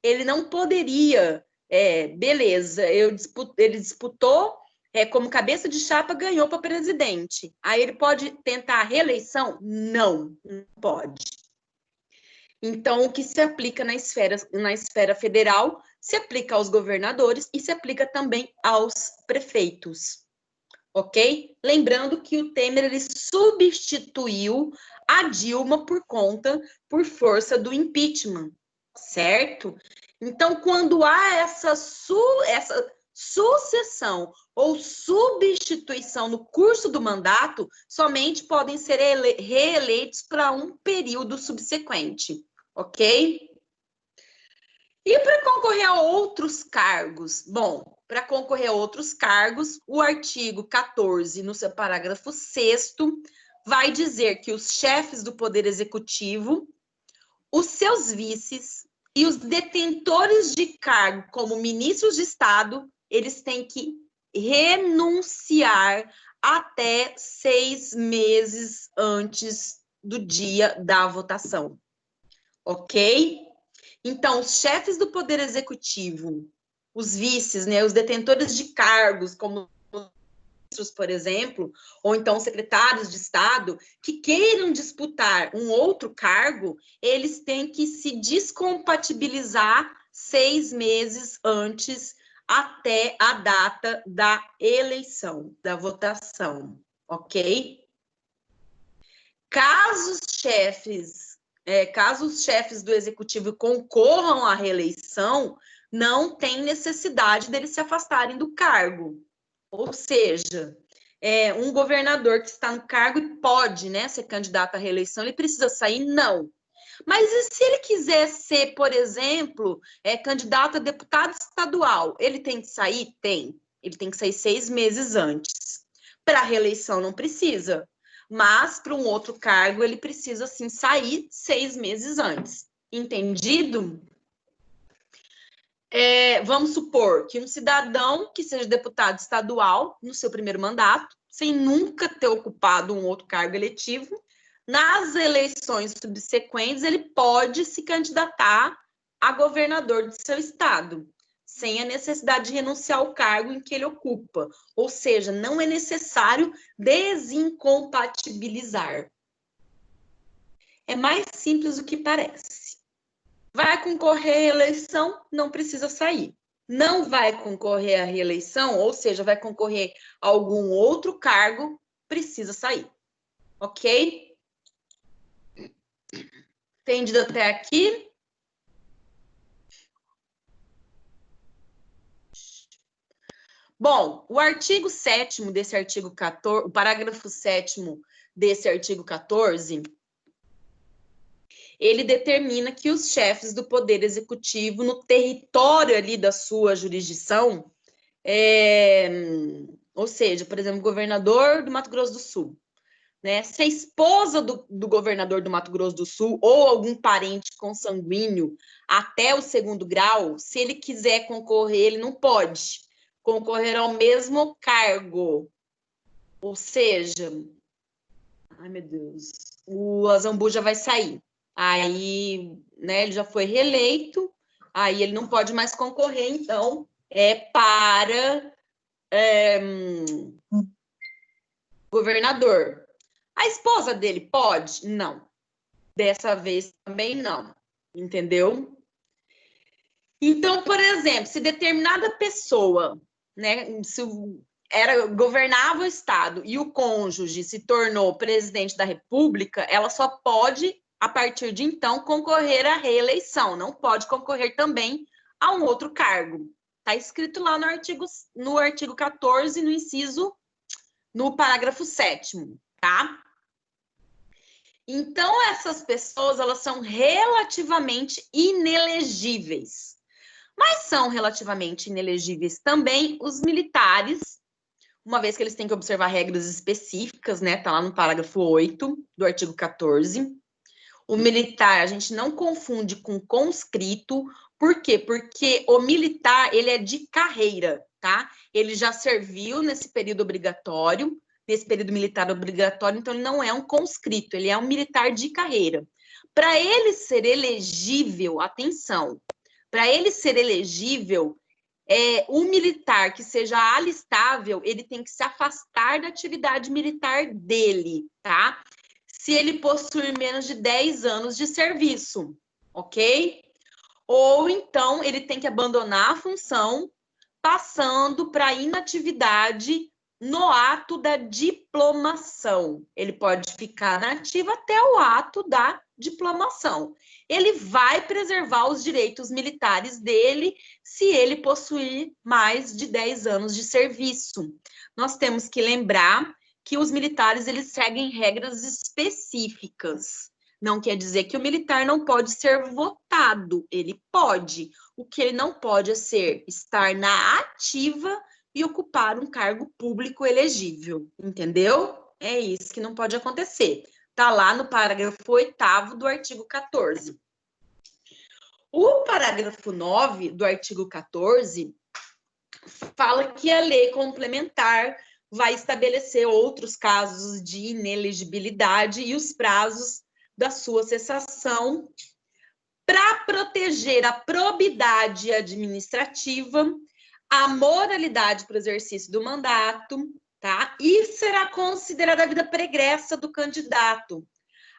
A: Ele não poderia, beleza, ele disputou como cabeça de chapa, ganhou para presidente. Aí ele pode tentar a reeleição? Não, não pode. Então, o que se aplica na esfera federal se aplica aos governadores e se aplica também aos prefeitos, ok? Lembrando que o Temer ele substituiu a Dilma por força do impeachment, certo? Então, quando há essa sucessão ou substituição no curso do mandato, somente podem ser reeleitos para um período subsequente, ok? E para concorrer a outros cargos? Bom, para concorrer a outros cargos, o artigo 14, no seu parágrafo 6º, vai dizer que os chefes do Poder Executivo, os seus vices e os detentores de cargo como ministros de Estado, eles têm que renunciar até 6 meses antes do dia da votação, ok? Então, os chefes do Poder Executivo, os vices, né, os detentores de cargos, como ministros, por exemplo, ou então secretários de Estado, que queiram disputar um outro cargo, eles têm que se descompatibilizar 6 meses antes, até a data da eleição, da votação, ok? Caso os chefes do executivo concorram à reeleição, não tem necessidade deles se afastarem do cargo. Ou seja, um governador que está no cargo e pode, né, ser candidato à reeleição, ele precisa sair? Não. Mas e se ele quiser ser, por exemplo, candidato a deputado estadual, ele tem que sair? Tem. Ele tem que sair 6 meses antes. Para a reeleição não precisa. Mas para um outro cargo, ele precisa, sim, sair 6 meses antes. Entendido? Vamos supor que um cidadão que seja deputado estadual no seu primeiro mandato, sem nunca ter ocupado um outro cargo eletivo, nas eleições subsequentes, ele pode se candidatar a governador do seu estado, sem a necessidade de renunciar ao cargo em que ele ocupa. Ou seja, não é necessário desincompatibilizar. É mais simples do que parece. Vai concorrer à eleição, não precisa sair. Não vai concorrer à reeleição, ou seja, vai concorrer a algum outro cargo, precisa sair. Ok? Entendido até aqui? Bom, o artigo 7º desse artigo 14, o parágrafo 7º desse artigo 14, ele determina que os chefes do Poder Executivo, no território ali da sua jurisdição, ou seja, por exemplo, o governador do Mato Grosso do Sul, né? Se a esposa do governador do Mato Grosso do Sul ou algum parente consanguíneo até o 2º grau, se ele quiser concorrer, ele não pode concorrer ao mesmo cargo. Ou seja, ai meu Deus, o Azambu já vai sair. Aí, né, ele já foi reeleito, aí ele não pode mais concorrer, então, para governador. A esposa dele pode? Não. Dessa vez também não. Entendeu? Então, por exemplo, se determinada pessoa, né, governava o Estado e o cônjuge se tornou presidente da República, ela só pode, a partir de então, concorrer à reeleição. Não pode concorrer também a um outro cargo. Está escrito lá no artigo 14, no parágrafo 7º, tá? Então, essas pessoas, elas são relativamente inelegíveis. Mas são relativamente inelegíveis também os militares, uma vez que eles têm que observar regras específicas, né? Tá lá no parágrafo 8 do artigo 14. O militar, a gente não confunde com conscrito. Por quê? Porque o militar, ele é de carreira, tá? Ele já serviu nesse período obrigatório, nesse período militar obrigatório, então ele não é um conscrito, ele é um militar de carreira. Para ele ser elegível, atenção, para ele ser elegível, um militar que seja alistável, ele tem que se afastar da atividade militar dele, tá? Se ele possuir menos de 10 anos de serviço, ok? Ou então ele tem que abandonar a função, passando para inatividade no ato da diplomação. Ele pode ficar na ativa até o ato da diplomação. Ele vai preservar os direitos militares dele se ele possuir mais de 10 anos de serviço. Nós temos que lembrar que os militares eles seguem regras específicas. Não quer dizer que o militar não pode ser votado, ele pode. O que ele não pode é estar na ativa e ocupar um cargo público elegível, entendeu? É isso que não pode acontecer. Está lá no parágrafo 8º do artigo 14. O parágrafo 9 do artigo 14 fala que a lei complementar vai estabelecer outros casos de inelegibilidade e os prazos da sua cessação para proteger a probidade administrativa, a moralidade para o exercício do mandato, tá? E será considerada a vida pregressa do candidato,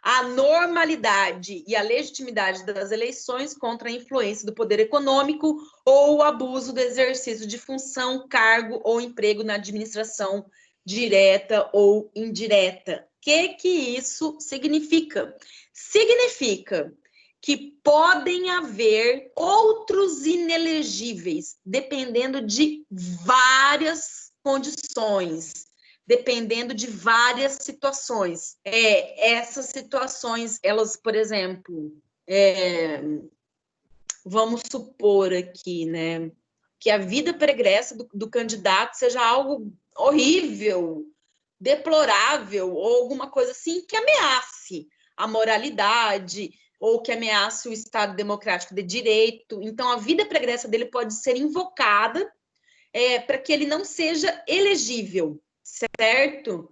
A: a normalidade e a legitimidade das eleições contra a influência do poder econômico ou o abuso do exercício de função, cargo ou emprego na administração direta ou indireta. O que isso significa? Significa que podem haver outros inelegíveis, dependendo de várias condições, dependendo de várias situações. Essas situações, elas, por exemplo, vamos supor aqui, né, que a vida pregressa do candidato seja algo horrível, deplorável, ou alguma coisa assim que ameace a moralidade, ou que ameace o Estado democrático de direito. Então, a vida pregressa dele pode ser invocada para que ele não seja elegível, certo?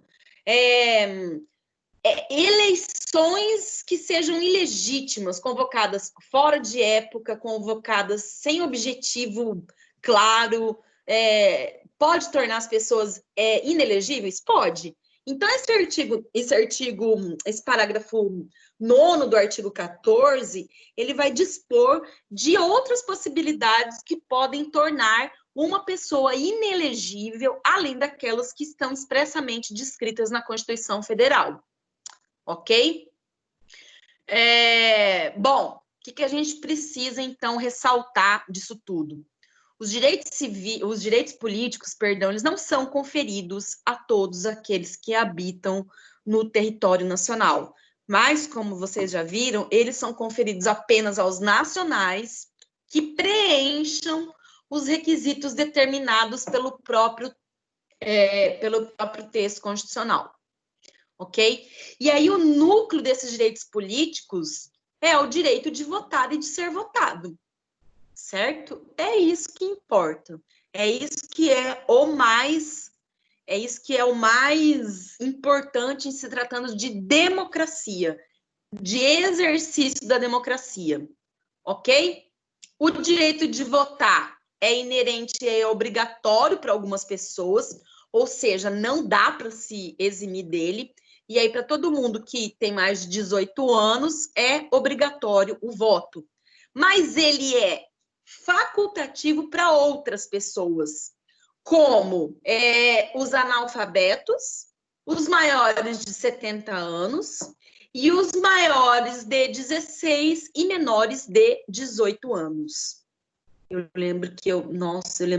A: Eleições que sejam ilegítimas, convocadas fora de época, convocadas sem objetivo claro, pode tornar as pessoas inelegíveis? Pode. Então, esse parágrafo 9º do artigo 14, ele vai dispor de outras possibilidades que podem tornar uma pessoa inelegível, além daquelas que estão expressamente descritas na Constituição Federal. Ok? Bom, o que a gente precisa, então, ressaltar disso tudo? Os direitos políticos, eles não são conferidos a todos aqueles que habitam no território nacional. Mas, como vocês já viram, eles são conferidos apenas aos nacionais que preencham os requisitos determinados pelo próprio texto constitucional. Ok? E aí o núcleo desses direitos políticos é o direito de votar e de ser votado, certo? É isso que importa. É isso que é o mais importante em se tratando de democracia, de exercício da democracia, ok? O direito de votar é inerente, é obrigatório para algumas pessoas, ou seja, não dá para se eximir dele. E aí, para todo mundo que tem mais de 18 anos, é obrigatório o voto. Mas ele é facultativo para outras pessoas, como os analfabetos, os maiores de 70 anos e os maiores de 16 e menores de 18 anos. Eu lembro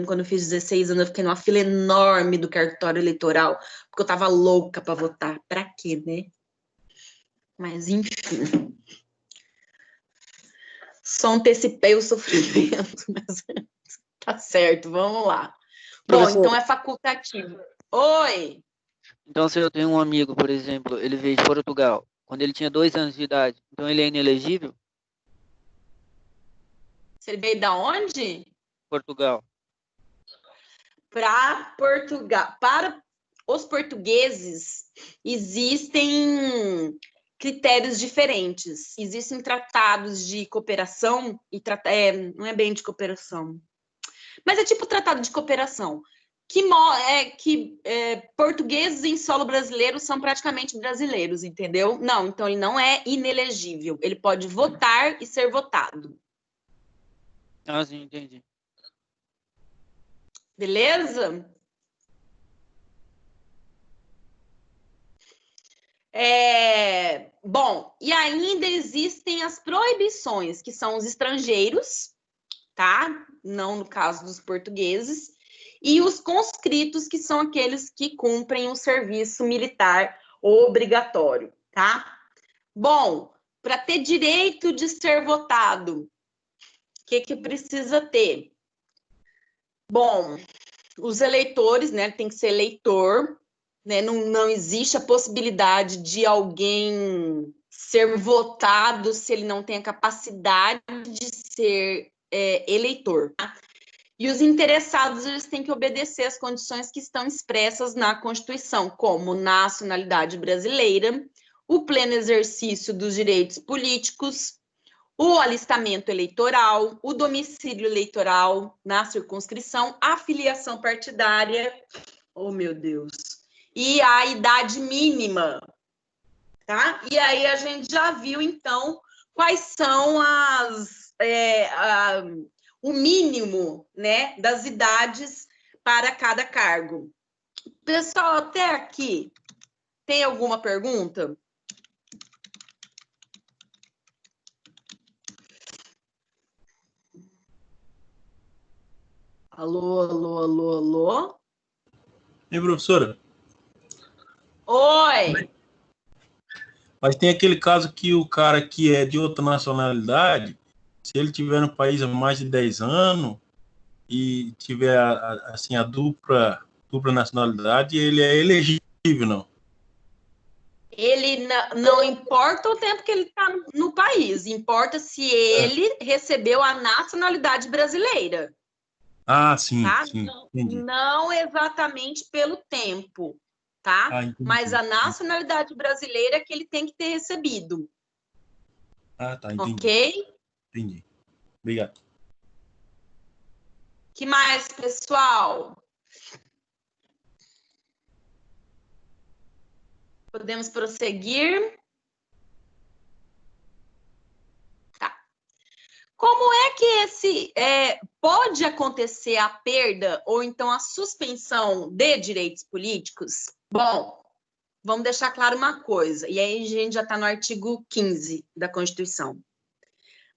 A: quando eu fiz 16 anos, eu fiquei numa fila enorme do cartório eleitoral, porque eu tava louca para votar. Para quê, né? Mas, enfim. Só antecipei o sofrimento, mas tá certo, vamos lá.
C: Professor,
A: bom, então é facultativo. Oi!
C: Então, se eu tenho um amigo, por exemplo, ele veio de Portugal, quando ele tinha 2 anos de idade, então ele é inelegível?
A: Você veio da onde?
C: Portugal.
A: Para Portugal. Para os portugueses, existem critérios diferentes. Existem tratados de cooperação, e não é bem de cooperação, mas é tipo tratado de cooperação, que portugueses em solo brasileiro são praticamente brasileiros, entendeu? Não, então ele não é inelegível. Ele pode votar e ser votado.
C: Ah, sim, entendi.
A: Beleza? Bom, e ainda existem as proibições, que são os estrangeiros, tá? Não no caso dos portugueses, e os conscritos, que são aqueles que cumprem o serviço militar obrigatório, tá? Bom, para ter direito de ser votado, o que precisa ter? Bom, os eleitores, né, tem que ser eleitor, né, não existe a possibilidade de alguém ser votado se ele não tem a capacidade de ser eleitor. Tá? E os interessados, eles têm que obedecer às condições que estão expressas na Constituição, como nacionalidade brasileira, o pleno exercício dos direitos políticos, o alistamento eleitoral, o domicílio eleitoral na circunscrição, a filiação partidária, oh meu Deus, e a idade mínima, tá? E aí a gente já viu, então, quais são o mínimo, né, das idades para cada cargo. Pessoal, até aqui, tem alguma pergunta? Alô, alô, alô, alô?
B: E professora?
A: Oi!
B: Mas tem aquele caso que o cara que é de outra nacionalidade, se ele tiver no país há mais de 10 anos e tiver assim, a dupla nacionalidade, ele é elegível, não?
A: Ele não importa o tempo que ele está no país, importa se ele recebeu a nacionalidade brasileira.
B: Ah, sim,
A: Tá?
B: sim, entendi.
A: Não exatamente pelo tempo, tá?
B: Ah, entendi.
A: Mas a nacionalidade brasileira é que ele tem que ter recebido.
B: Ah, tá, entendi.
A: Ok?
B: Entendi. Obrigado.
A: Que mais, pessoal? Podemos prosseguir? Tá. Como é que pode acontecer a perda ou então a suspensão de direitos políticos? Bom, vamos deixar claro uma coisa, e aí a gente já está no artigo 15 da Constituição.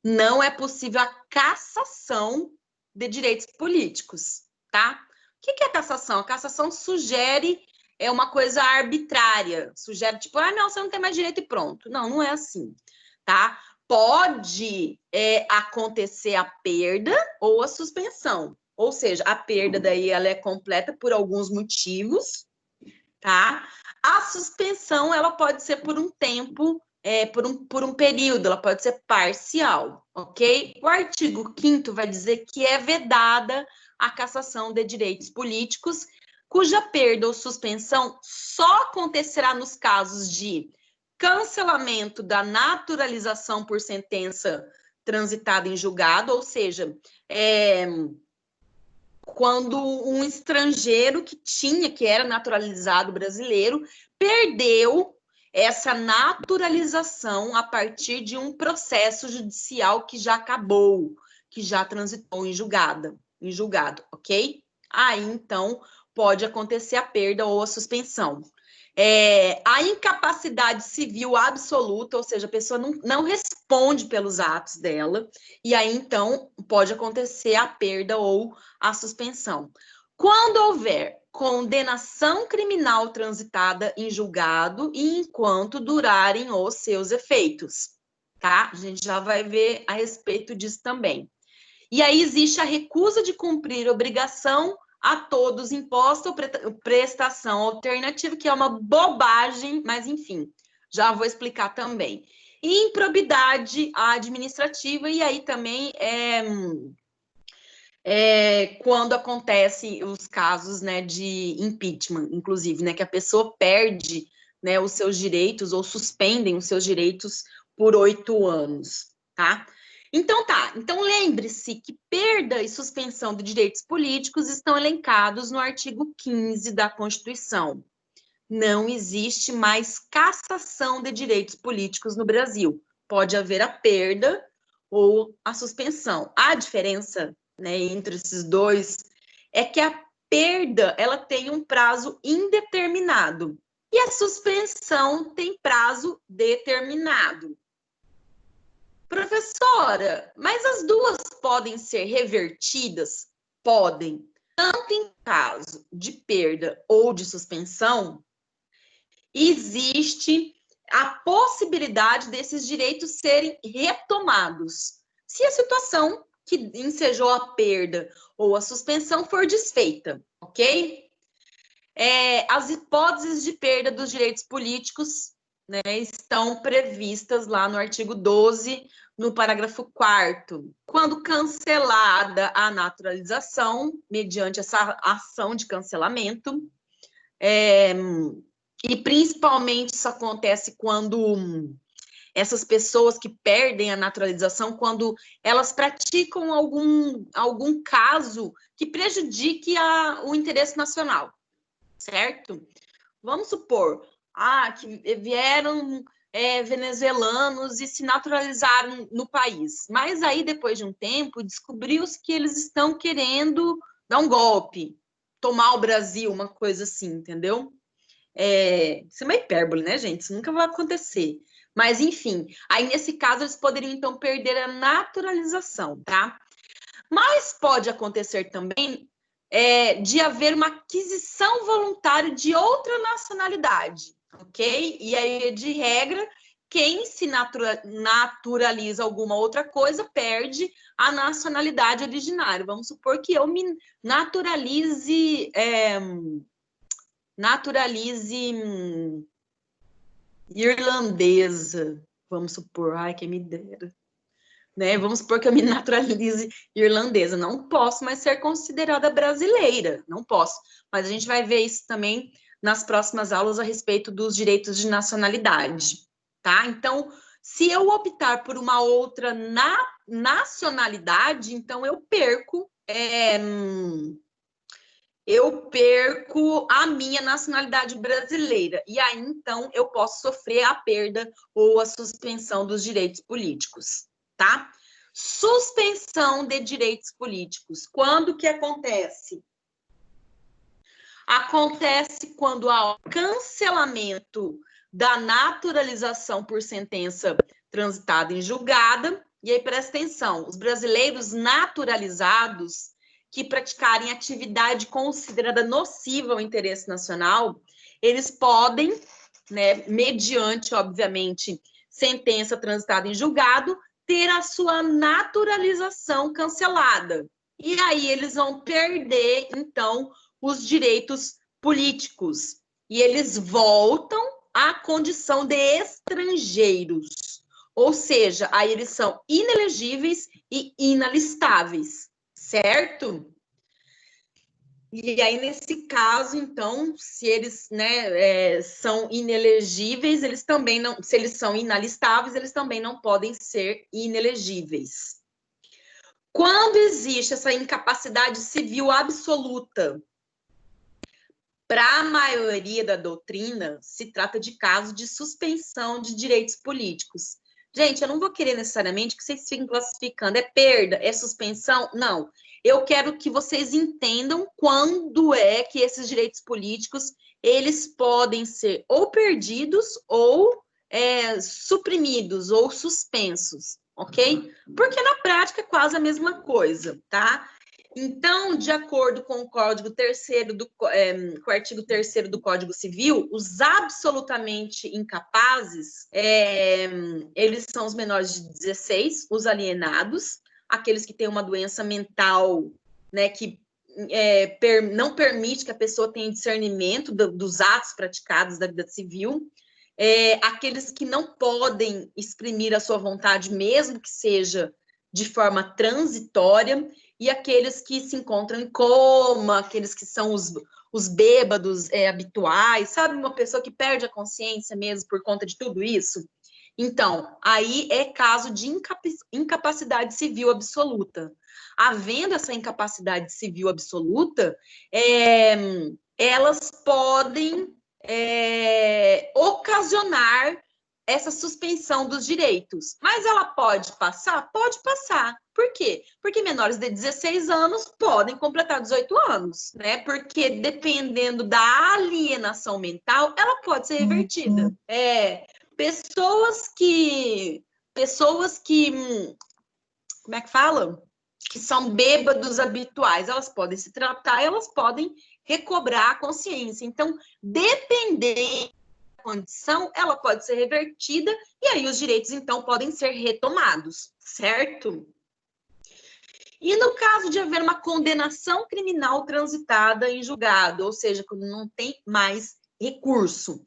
A: Não é possível a cassação de direitos políticos, tá? O que é a cassação? A cassação sugere uma coisa arbitrária, sugere tipo, não, você não tem mais direito e pronto. Não, não é assim, tá? Pode acontecer a perda ou a suspensão, ou seja, a perda daí ela é completa por alguns motivos, tá? A suspensão ela pode ser por um tempo, por um período, ela pode ser parcial, ok? O artigo 5º vai dizer que é vedada a cassação de direitos políticos, cuja perda ou suspensão só acontecerá nos casos de cancelamento da naturalização por sentença transitada em julgado, ou seja, quando um estrangeiro que era naturalizado brasileiro, perdeu essa naturalização a partir de um processo judicial que já acabou, que já transitou em julgado, ok? Aí, então, pode acontecer a perda ou a suspensão. A incapacidade civil absoluta, ou seja, a pessoa não responde pelos atos dela, e aí, então, pode acontecer a perda ou a suspensão. Quando houver condenação criminal transitada em julgado e enquanto durarem os seus efeitos, tá? A gente já vai ver a respeito disso também. E aí existe a recusa de cumprir obrigação a todos imposta ou prestação alternativa, que é uma bobagem, mas enfim, já vou explicar também. E improbidade administrativa, e aí também quando acontecem os casos, né, de impeachment, inclusive, né, que a pessoa perde, né, os seus direitos ou suspendem os seus direitos por 8 anos, tá? Então lembre-se que perda e suspensão de direitos políticos estão elencados no artigo 15 da Constituição. Não existe mais cassação de direitos políticos no Brasil. Pode haver a perda ou a suspensão. A diferença, né, entre esses dois é que a perda ela tem um prazo indeterminado, e a suspensão tem prazo determinado. Professora, mas as duas podem ser revertidas? Podem. Tanto em caso de perda ou de suspensão, existe a possibilidade desses direitos serem retomados, se a situação que ensejou a perda ou a suspensão for desfeita, ok? As hipóteses de perda dos direitos políticos, né, estão previstas lá no artigo 12, no parágrafo 4º. Quando cancelada a naturalização, mediante essa ação de cancelamento, e principalmente isso acontece quando essas pessoas que perdem a naturalização, quando elas praticam algum caso que prejudique o interesse nacional, certo? Vamos supor, que vieram venezuelanos e se naturalizaram no país, mas aí, depois de um tempo, descobriu-se que eles estão querendo dar um golpe, tomar o Brasil, uma coisa assim, entendeu? Isso é uma hipérbole, né, gente? Isso nunca vai acontecer. Mas, enfim, aí nesse caso eles poderiam, então, perder a naturalização, tá? Mas pode acontecer também de haver uma aquisição voluntária de outra nacionalidade, ok? E aí, de regra, quem se naturaliza alguma outra coisa perde a nacionalidade originária. Vamos supor que eu me naturalize irlandesa, vamos supor, quem me dera, né? Vamos supor que eu me naturalize irlandesa, não posso mais ser considerada brasileira, não posso, mas a gente vai ver isso também nas próximas aulas a respeito dos direitos de nacionalidade, tá? Então, se eu optar por uma outra nacionalidade, então eu perco a minha nacionalidade brasileira. E aí, então, eu posso sofrer a perda ou a suspensão dos direitos políticos, tá? Suspensão de direitos políticos. Quando que acontece? Acontece quando há cancelamento da naturalização por sentença transitada em julgada. E aí, presta atenção, os brasileiros naturalizados que praticarem atividade considerada nociva ao interesse nacional, eles podem, né, mediante, obviamente, sentença transitada em julgado, ter a sua naturalização cancelada. E aí eles vão perder, então, os direitos políticos. E eles voltam à condição de estrangeiros. Ou seja, aí eles são inelegíveis e inalistáveis. Certo? E aí, nesse caso, então, se eles, né, são inelegíveis, eles também não, se eles são inalistáveis, eles também não podem ser inelegíveis. Quando existe essa incapacidade civil absoluta, para a maioria da doutrina, se trata de caso de suspensão de direitos políticos. Gente, eu não vou querer necessariamente que vocês fiquem classificando, é perda, é suspensão? Não. Eu quero que vocês entendam quando é que esses direitos políticos, eles podem ser ou perdidos ou suprimidos ou suspensos, ok? Porque na prática é quase a mesma coisa, tá? Então, de acordo com o Código 3º com o artigo 3º do Código Civil, os absolutamente incapazes, eles são os menores de 16, os alienados, aqueles que têm uma doença mental, né, que não permite que a pessoa tenha discernimento dos atos praticados da vida civil, aqueles que não podem exprimir a sua vontade, mesmo que seja de forma transitória, e aqueles que se encontram em coma, aqueles que são os bêbados habituais, sabe? Uma pessoa que perde a consciência mesmo por conta de tudo isso. Então, aí é caso de incapacidade civil absoluta. Havendo essa incapacidade civil absoluta, elas podem ocasionar essa suspensão dos direitos. Mas ela pode passar? Pode passar. Por quê? Porque menores de 16 anos podem completar 18 anos, né? Porque dependendo da alienação mental, ela pode ser revertida. Pessoas que como é que fala? Que são bêbados habituais, elas podem se tratar, elas podem recobrar a consciência. Então, dependendo da condição, ela pode ser revertida e aí os direitos, então, podem ser retomados, certo? E no caso de haver uma condenação criminal transitada em julgado, ou seja, quando não tem mais recurso,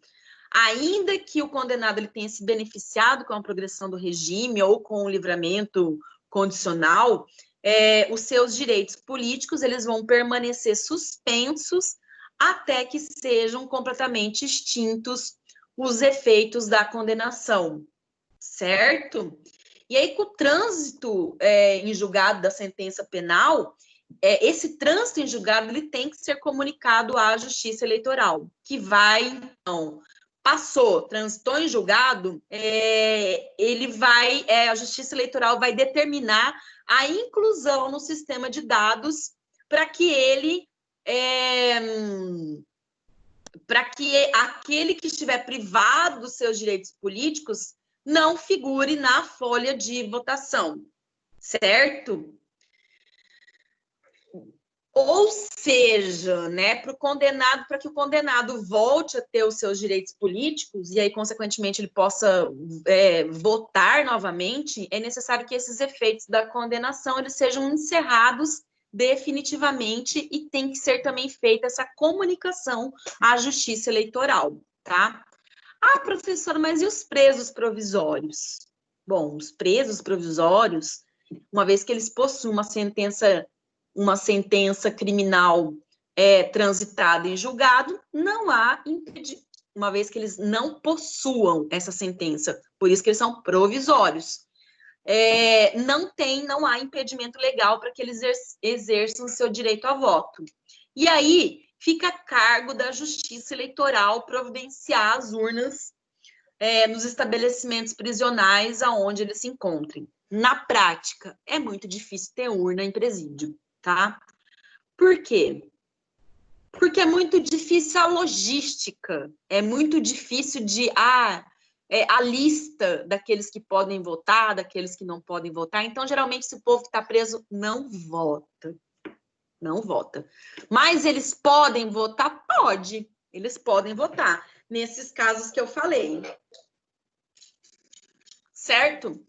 A: ainda que o condenado ele tenha se beneficiado com a progressão do regime ou com o livramento condicional, os seus direitos políticos eles vão permanecer suspensos até que sejam completamente extintos os efeitos da condenação, certo? E aí, com o trânsito em julgado da sentença penal, esse trânsito em julgado ele tem que ser comunicado à Justiça Eleitoral, que vai, então, passou, transitou em julgado, a Justiça Eleitoral vai determinar a inclusão no sistema de dados para que aquele que estiver privado dos seus direitos políticos não figure na folha de votação, certo? Ou seja, né, para que o condenado volte a ter os seus direitos políticos e aí, consequentemente, ele possa votar novamente, é necessário que esses efeitos da condenação eles sejam encerrados definitivamente e tem que ser também feita essa comunicação à Justiça Eleitoral, tá? Ah, professora, mas e os presos provisórios? Bom, os presos provisórios, uma vez que eles possuem uma sentença criminal transitada em julgado, não há impedimento, uma vez que eles não possuam essa sentença, por isso que eles são provisórios. Não há impedimento legal para que eles exerçam o seu direito a voto. E aí, fica a cargo da Justiça Eleitoral providenciar as urnas nos estabelecimentos prisionais aonde eles se encontrem. Na prática, é muito difícil ter urna em presídio, tá? Por quê? Porque é muito difícil a logística, é muito difícil a lista daqueles que podem votar, daqueles que não podem votar. Então, geralmente, se o povo que está preso não vota. Não vota. Mas eles podem votar? Pode. Eles podem votar. Nesses casos que eu falei. Certo?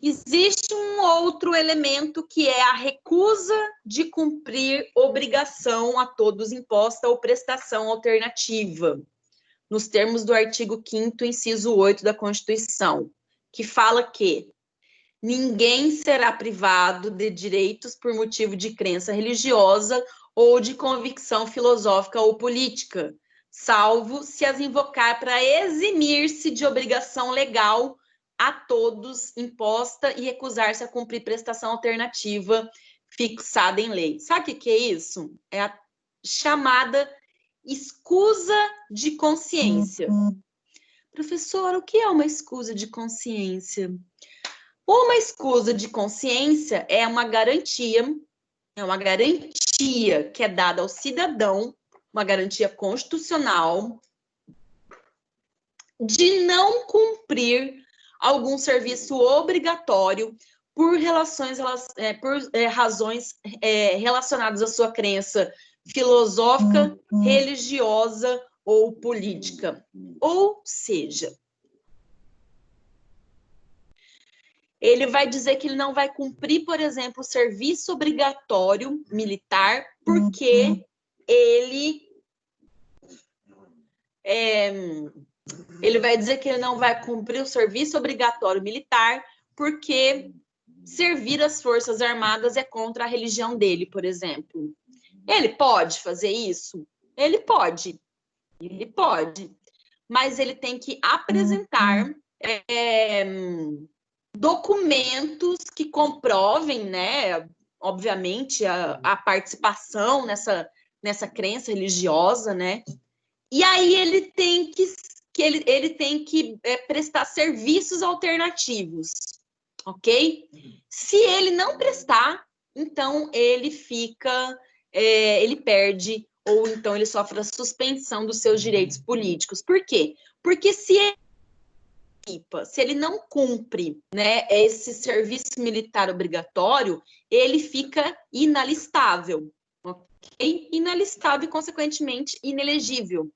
A: Existe um outro elemento que é a recusa de cumprir obrigação a todos imposta ou prestação alternativa, nos termos do artigo 5º, inciso 8 da Constituição, que fala que ninguém será privado de direitos por motivo de crença religiosa ou de convicção filosófica ou política, salvo se as invocar para eximir-se de obrigação legal a todos imposta e recusar-se a cumprir prestação alternativa fixada em lei. Sabe o que é isso? É a chamada escusa de consciência. Professora, o que é uma escusa de consciência? Uma escusa de consciência é uma garantia que é dada ao cidadão, uma garantia constitucional, de não cumprir algum serviço obrigatório por razões relacionadas à sua crença filosófica, religiosa ou política. Ou seja, ele vai dizer que ele não vai cumprir, por exemplo, o serviço obrigatório militar, porque ele vai dizer que ele não vai cumprir o serviço obrigatório militar porque servir as Forças Armadas é contra a religião dele, por exemplo. Ele pode fazer isso? Ele pode. Mas ele tem que apresentar documentos que comprovem, né, obviamente, a participação nessa crença religiosa, né? E aí ele tem que prestar serviços alternativos, ok? Se ele não prestar, então ele ele perde, ou então ele sofre a suspensão dos seus direitos políticos. Por quê? Porque se ele não cumpre, né, esse serviço militar obrigatório, ele fica inalistável, ok? Inalistável e, consequentemente, inelegível.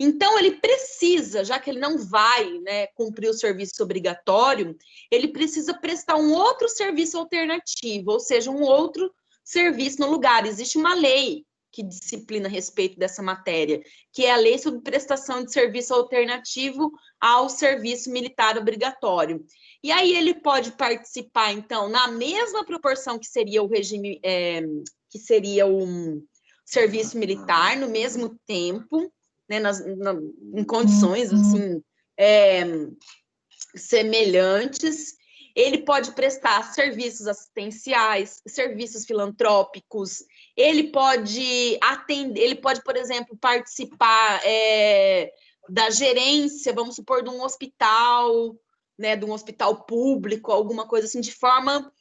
A: Então, ele precisa, já que ele não vai, né, cumprir o serviço obrigatório, ele precisa prestar um outro serviço alternativo, ou seja, um outro serviço no lugar. Existe uma lei que disciplina a respeito dessa matéria, que é a Lei sobre Prestação de Serviço Alternativo ao Serviço Militar Obrigatório. E aí ele pode participar, então, na mesma proporção que seria o regime, que seria um serviço militar, no mesmo tempo, né, em condições assim, semelhantes. Ele pode prestar serviços assistenciais, serviços filantrópicos, ele pode atender, ele pode, por exemplo, participar da gerência, vamos supor, de um hospital, né, de um hospital público, alguma coisa assim, de forma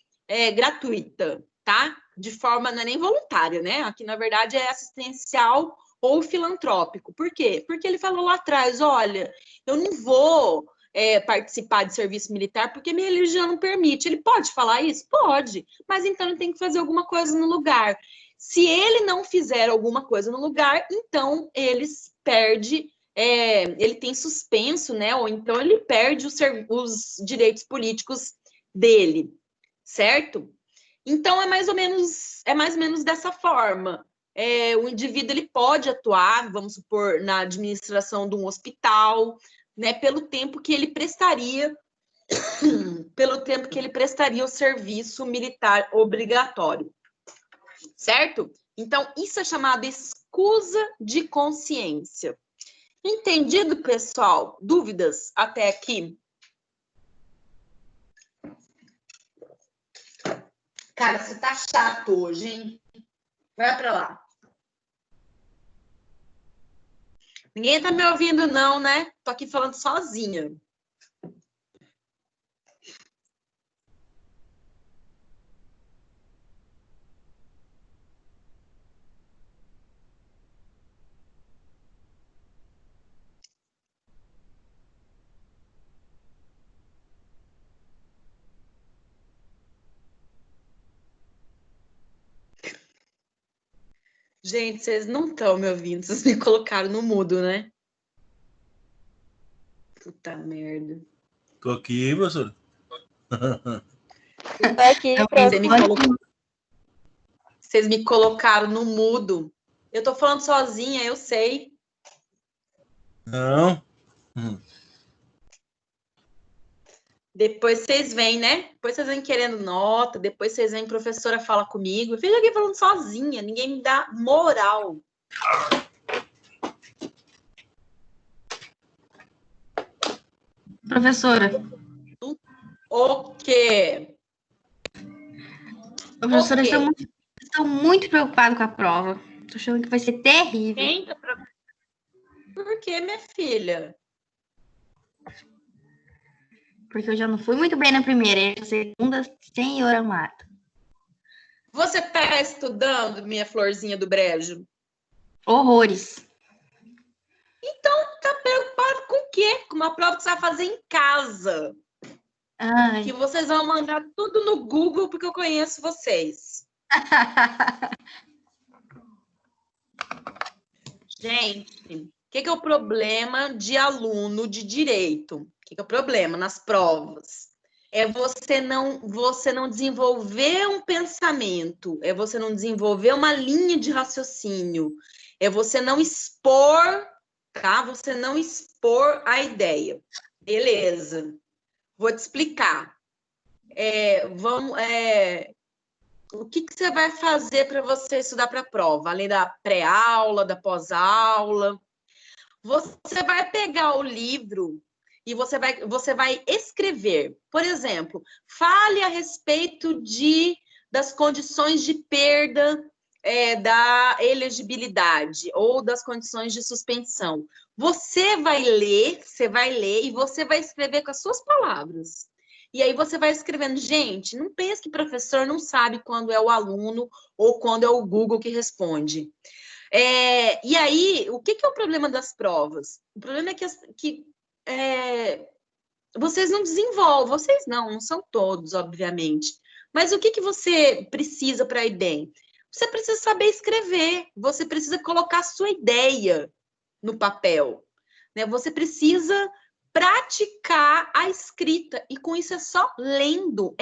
A: gratuita, tá? De forma, não é nem voluntária, né? Aqui, na verdade, é assistencial ou filantrópico. Por quê? Porque ele falou lá atrás, olha, eu não vou participar de serviço militar porque minha religião não permite. Ele pode falar isso? Pode, mas então ele tem que fazer alguma coisa no lugar. Se ele não fizer alguma coisa no lugar, então ele tem suspenso, né? Ou então ele perde os direitos políticos dele, certo? Então é mais ou menos dessa forma. O indivíduo ele pode atuar, vamos supor, na administração de um hospital, né, pelo tempo que ele prestaria o serviço militar obrigatório, certo? Então, isso é chamado escusa de consciência. Entendido, pessoal? Dúvidas até aqui? Cara, você tá chato hoje, hein? Vai pra lá. Ninguém tá me ouvindo, não, né? Tô aqui falando sozinha. Gente, vocês não estão me ouvindo, vocês me colocaram no mudo, né? Puta merda.
B: Tô aqui, professor.
C: Aqui,
A: Vocês me colocaram no mudo. Eu tô falando sozinha, eu sei.
B: Não.
A: Depois vocês vêm, né? Depois vocês vêm querendo nota, depois vocês vêm, professora fala comigo. Eu fiz aqui falando sozinha, ninguém me dá moral.
D: Professora.
A: O quê?
D: Professora, estou muito preocupada com a prova. Estou achando que vai ser terrível.
A: Quem tá preocupada? Por quê, minha filha?
D: Porque eu já não fui muito bem na primeira, e na segunda, senhor amado.
A: Você tá estudando, minha florzinha do brejo?
D: Horrores.
A: Então, tá preocupado com o quê? Com uma prova que você vai fazer em casa.
D: Ai.
A: Que vocês vão mandar tudo no Google, porque eu conheço vocês. Gente, o que é o problema de aluno de direito? O que é o problema nas provas? É você não desenvolver um pensamento, é você não desenvolver uma linha de raciocínio, é você não expor, tá? Você não expor a ideia. Beleza. Vou te explicar. O que você vai fazer para você estudar para a prova? Além da pré-aula, da pós-aula. Você vai pegar o livro e você vai escrever. Por exemplo, fale a respeito das condições de perda da elegibilidade ou das condições de suspensão. Você vai ler e você vai escrever com as suas palavras. E aí você vai escrevendo, gente, não pense que professor não sabe quando é o aluno ou quando é o Google que responde. E aí, o que é o problema das provas? O problema é que vocês não desenvolvem, vocês não são todos, obviamente. Mas o que você precisa para ir bem? Você precisa saber escrever, você precisa colocar a sua ideia no papel, né? Você precisa praticar a escrita, e com isso é só lendo,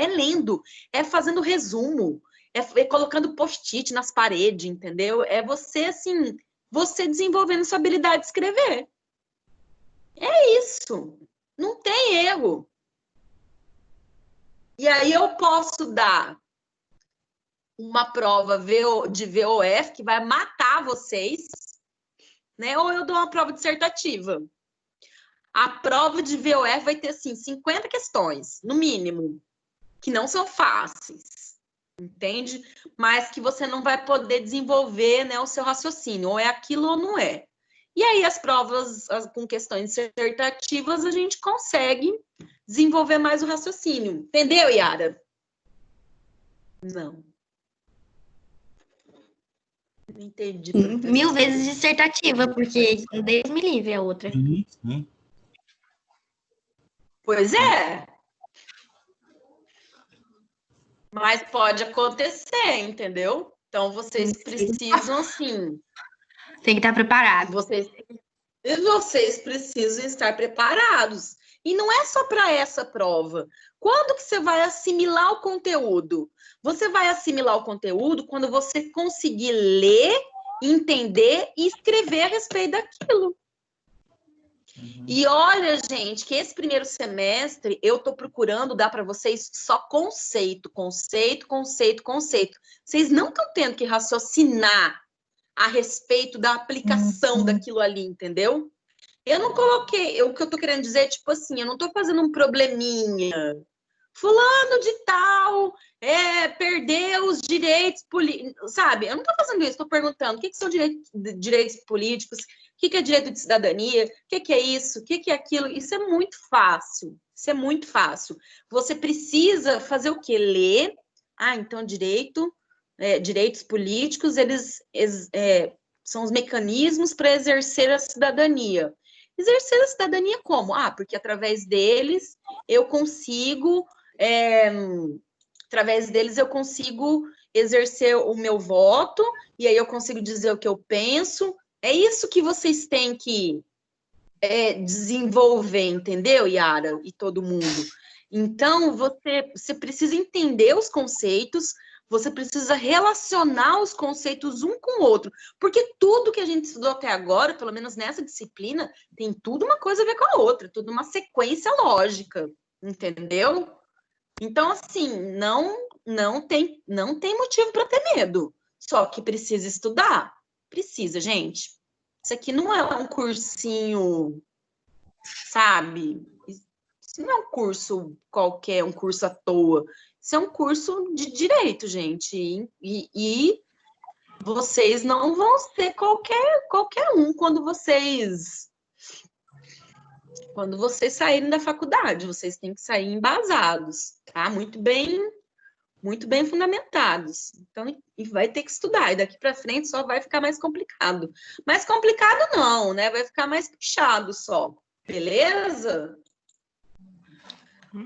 A: é fazendo resumo, é colocando post-it nas paredes, entendeu? É você, assim, você desenvolvendo sua habilidade de escrever. É isso, não tem erro. E aí eu posso dar uma prova de VOF que vai matar vocês, né? Ou eu dou uma prova dissertativa. A prova de VOF vai ter, assim, 50 questões, no mínimo, que não são fáceis, entende? Mas que você não vai poder desenvolver, né, o seu raciocínio, ou é aquilo ou não é. E aí as provas com questões dissertativas a gente consegue desenvolver mais o raciocínio. Entendeu, Yara? Não. Não entendi. Professor.
D: 1000 vezes dissertativa, porque Deus me livre a outra.
B: Sim.
A: Pois é. Mas pode acontecer, entendeu? Então, vocês precisam, assim...
D: Tem que estar preparado.
A: Vocês precisam estar preparados. E não é só para essa prova. Quando que você vai assimilar o conteúdo? Você vai assimilar o conteúdo quando você conseguir ler, entender e escrever a respeito daquilo. E olha, gente, que esse primeiro semestre eu tô procurando dar para vocês só conceito. Vocês não estão tendo que raciocinar a respeito da aplicação daquilo ali, entendeu? Eu não coloquei, o que eu tô querendo dizer é, tipo assim, eu não tô fazendo um probleminha. Fulano de tal perdeu os direitos políticos, sabe? Eu não tô fazendo isso, tô perguntando o que são direitos políticos, o que é direito de cidadania, o que é isso, o que é aquilo. Isso é muito fácil, Você precisa fazer o quê? Ler. Então, direitos políticos, eles são os mecanismos para exercer a cidadania. Exercer a cidadania como? Porque através deles eu consigo exercer o meu voto, e aí eu consigo dizer o que eu penso. É isso que vocês têm que desenvolver, entendeu, Yara? E todo mundo. Então, você precisa entender os conceitos, você precisa relacionar os conceitos um com o outro, porque tudo que a gente estudou até agora, pelo menos nessa disciplina, tem tudo uma coisa a ver com a outra, tudo uma sequência lógica, entendeu? Então, assim, não tem motivo para ter medo, só que precisa estudar. Precisa, gente. Isso aqui não é um cursinho, sabe? Isso não é um curso qualquer, um curso à toa. Isso é um curso de direito, gente. E vocês não vão ser qualquer um quando vocês saírem da faculdade. Vocês têm que sair embasados, tá? Muito bem fundamentados. Então, e vai ter que estudar. E daqui para frente só vai ficar mais complicado. Mais complicado não, né? Vai ficar mais puxado só. Beleza?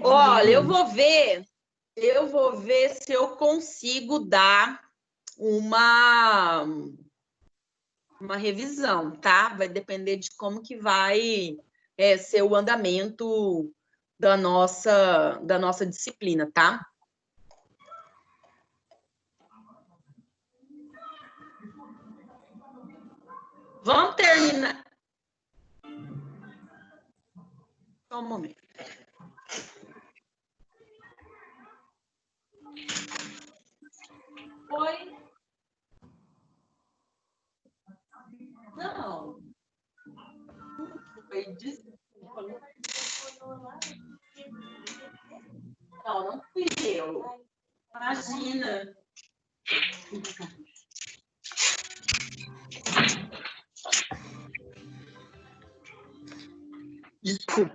A: Olha, eu vou ver se eu consigo dar uma revisão, tá? Vai depender de como que vai ser o andamento da nossa disciplina, tá? Vamos terminar. Só um momento. Oi? Não. Foi desculpa. Não fui eu. Imagina.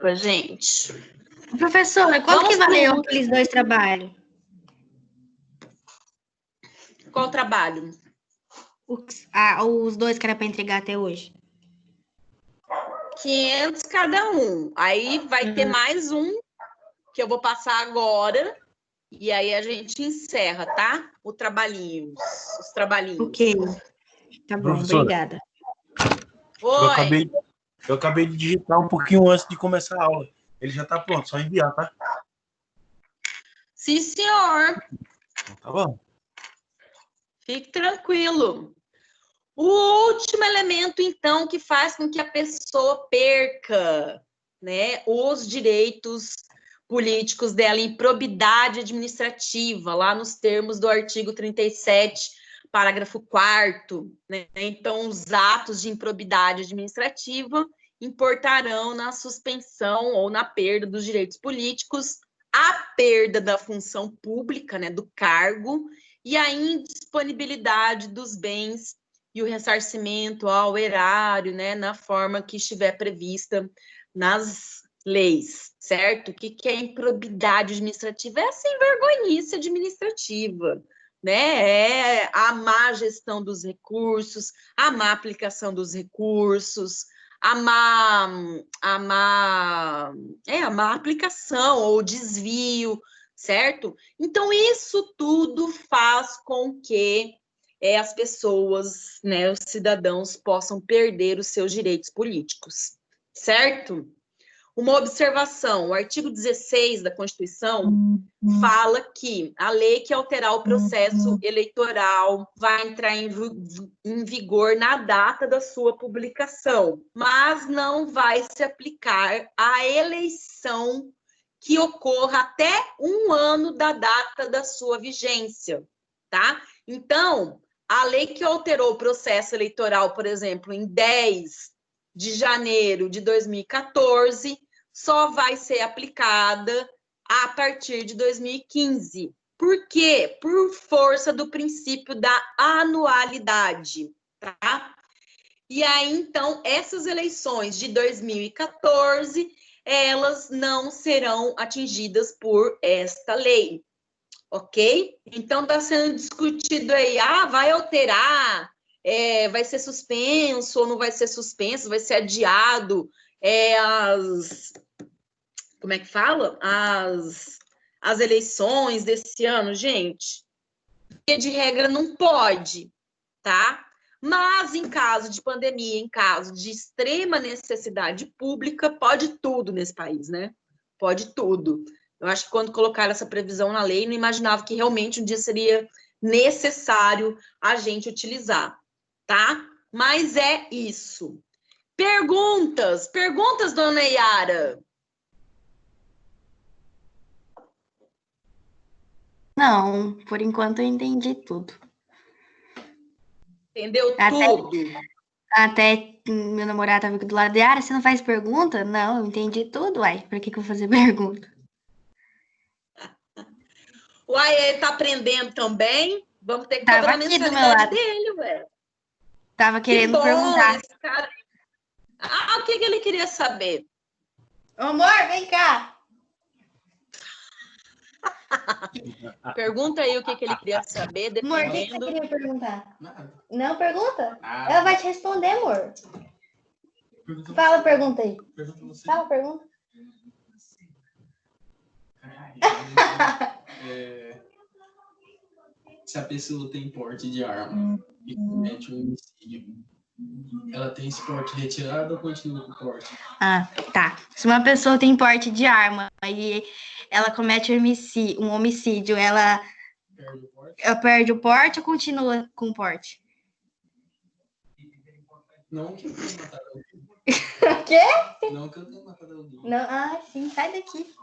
A: Desculpa, gente.
D: Professora, quanto
A: Vamos
D: que valeu
A: pro-
D: aqueles 2 trabalhos?
A: Qual trabalho?
D: Os 2 que era para entregar até hoje.
A: 500 cada um. Aí vai ter mais um que eu vou passar agora. E aí a gente encerra, tá? Os trabalhinhos.
D: Ok. Tá bom,
B: Professora.
D: obrigada.
A: Oi.
B: Eu acabei de digitar um pouquinho antes de começar a aula. Ele já está pronto, só enviar, tá?
A: Sim, senhor.
B: Então, tá bom.
A: Fique tranquilo. O último elemento, então, que faz com que a pessoa perca, né, os direitos políticos dela, improbidade administrativa, lá nos termos do artigo 37, parágrafo 4º, né? Então, os atos de improbidade administrativa importarão na suspensão ou na perda dos direitos políticos, a perda da função pública, né, do cargo, e a indisponibilidade dos bens e o ressarcimento ao erário, né, na forma que estiver prevista nas leis, certo? O que é improbidade administrativa? É a sem-vergonhice administrativa, né? É a má gestão dos recursos, a má aplicação dos recursos, a má aplicação ou desvio, certo? Então, isso tudo faz com que as pessoas, né, os cidadãos possam perder os seus direitos políticos, certo? Uma observação, o artigo 16 da Constituição fala que a lei que alterar o processo eleitoral vai entrar em vigor na data da sua publicação, mas não vai se aplicar à eleição que ocorra até 1 ano da data da sua vigência, tá? Então, a lei que alterou o processo eleitoral, por exemplo, em 10 de janeiro de 2014, só vai ser aplicada a partir de 2015. Por quê? Por força do princípio da anualidade, tá? E aí, então, essas eleições de 2014, elas não serão atingidas por esta lei, ok? Então, está sendo discutido aí, vai alterar, vai ser suspenso ou não vai ser suspenso, vai ser adiado como é que fala? As eleições desse ano, gente. Porque de regra não pode, tá? Mas em caso de pandemia, em caso de extrema necessidade pública, pode tudo nesse país, né? Pode tudo. Eu acho que quando colocaram essa previsão na lei, não imaginava que realmente um dia seria necessário a gente utilizar, tá? Mas é isso. Perguntas, dona Yara?
D: Não, por enquanto eu entendi tudo.
A: Entendeu tudo?
D: Até meu namorado tava aqui do lado de Ara, você não faz pergunta? Não, eu entendi tudo, uai. Por que eu vou fazer pergunta?
A: Uai, ele tá aprendendo também? Vamos ter que
D: Tava
A: cobrar a
D: aqui do meu
A: mensalidade
D: lado.
A: dele, ué.
D: Tava
A: Que
D: querendo
A: bom,
D: perguntar.
A: esse cara. O que ele queria saber?
D: Amor, vem cá.
A: Pergunta aí o que ele queria saber,
D: Amor, o que você
A: dependendo.
D: queria perguntar? Nada. Não pergunta? Ela vai te responder, amor. Fala a pergunta aí. Fala a pergunta.
E: Se a pessoa tem porte de arma e comete um homicídio, ela tem esse porte retirado ou continua com o porte?
D: Ah, tá. Se uma pessoa tem porte de arma e ela comete um homicídio, ela perde o porte ou continua com o porte?
E: Não que eu tenha matado alguém.
D: O quê?
E: Não que eu tenha matado alguém.
D: Não, sim, sai daqui.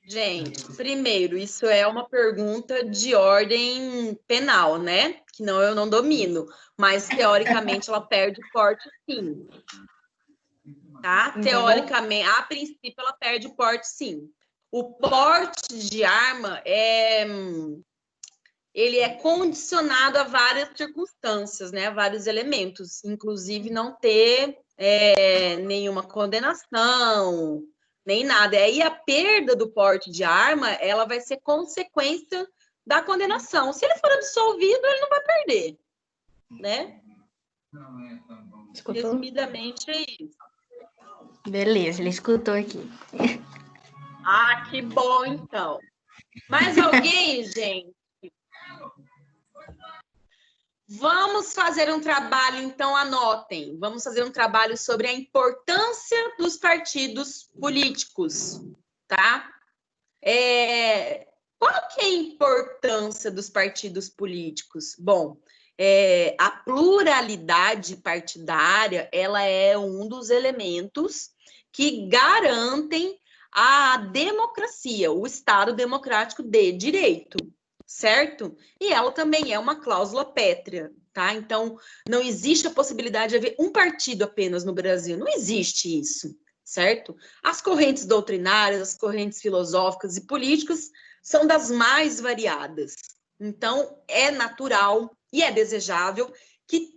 A: Gente, primeiro, isso é uma pergunta de ordem penal, né? Que não, eu não domino. Mas, teoricamente, ela perde o porte, sim. Tá?
D: Entendeu?
A: Teoricamente, a princípio, ela perde o porte, sim. O porte de arma ele é condicionado a várias circunstâncias, né? A vários elementos, inclusive não ter nenhuma condenação, nem nada. E aí a perda do porte de arma, ela vai ser consequência da condenação. Se ele for absolvido, ele não vai perder, né?
D: Escutou?
A: Resumidamente é isso.
D: Beleza, ele escutou aqui.
A: Ah, que bom, então. Mais alguém, gente? Vamos fazer um trabalho, então anotem. Vamos fazer um trabalho sobre a importância dos partidos políticos, tá? Qual que é a importância dos partidos políticos? Bom, a pluralidade partidária, ela é um dos elementos que garantem a democracia, o Estado democrático de direito, certo? E ela também é uma cláusula pétrea, tá? Então, não existe a possibilidade de haver um partido apenas no Brasil, não existe isso, certo? As correntes doutrinárias, as correntes filosóficas e políticas são das mais variadas. Então, é natural e é desejável que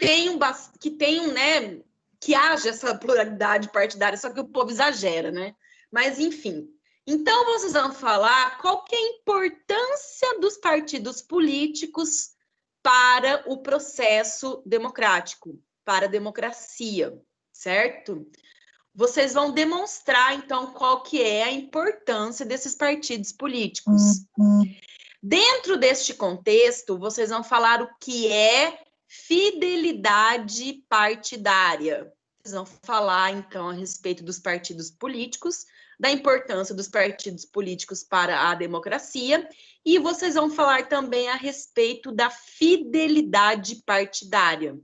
A: haja essa pluralidade partidária, só que o povo exagera, né? Mas, enfim. Então, vocês vão falar qual que é a importância dos partidos políticos para o processo democrático, para a democracia, certo? Vocês vão demonstrar, então, qual que é a importância desses partidos políticos. Dentro deste contexto, vocês vão falar o que é fidelidade partidária. Vocês vão falar, então, a respeito dos partidos políticos, da importância dos partidos políticos para a democracia, e vocês vão falar também a respeito da fidelidade partidária.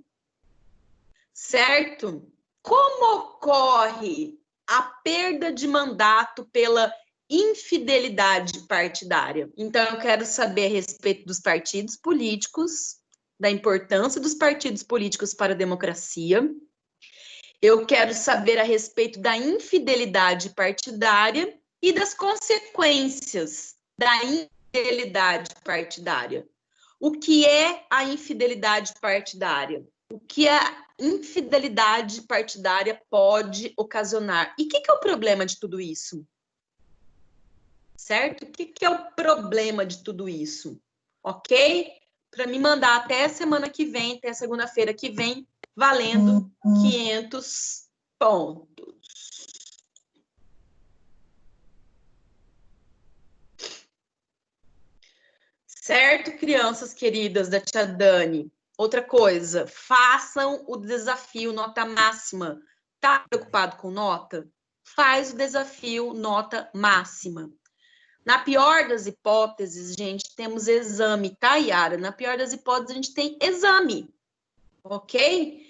A: Certo? Como ocorre a perda de mandato pela infidelidade partidária? Então, eu quero saber a respeito dos partidos políticos, da importância dos partidos políticos para a democracia. Eu quero saber a respeito da infidelidade partidária e das consequências da infidelidade partidária. O que é a infidelidade partidária? O que a infidelidade partidária pode ocasionar? E o que é o problema de tudo isso? Certo? O que é o problema de tudo isso? Ok? Para me mandar até a semana que vem, até a segunda-feira que vem, valendo 500 pontos. Certo, crianças queridas da tia Dani? Outra coisa, façam o desafio nota máxima. Tá preocupado com nota? Faz o desafio nota máxima. Na pior das hipóteses, gente, temos exame, tá, Yara? Na pior das hipóteses, a gente tem exame, ok?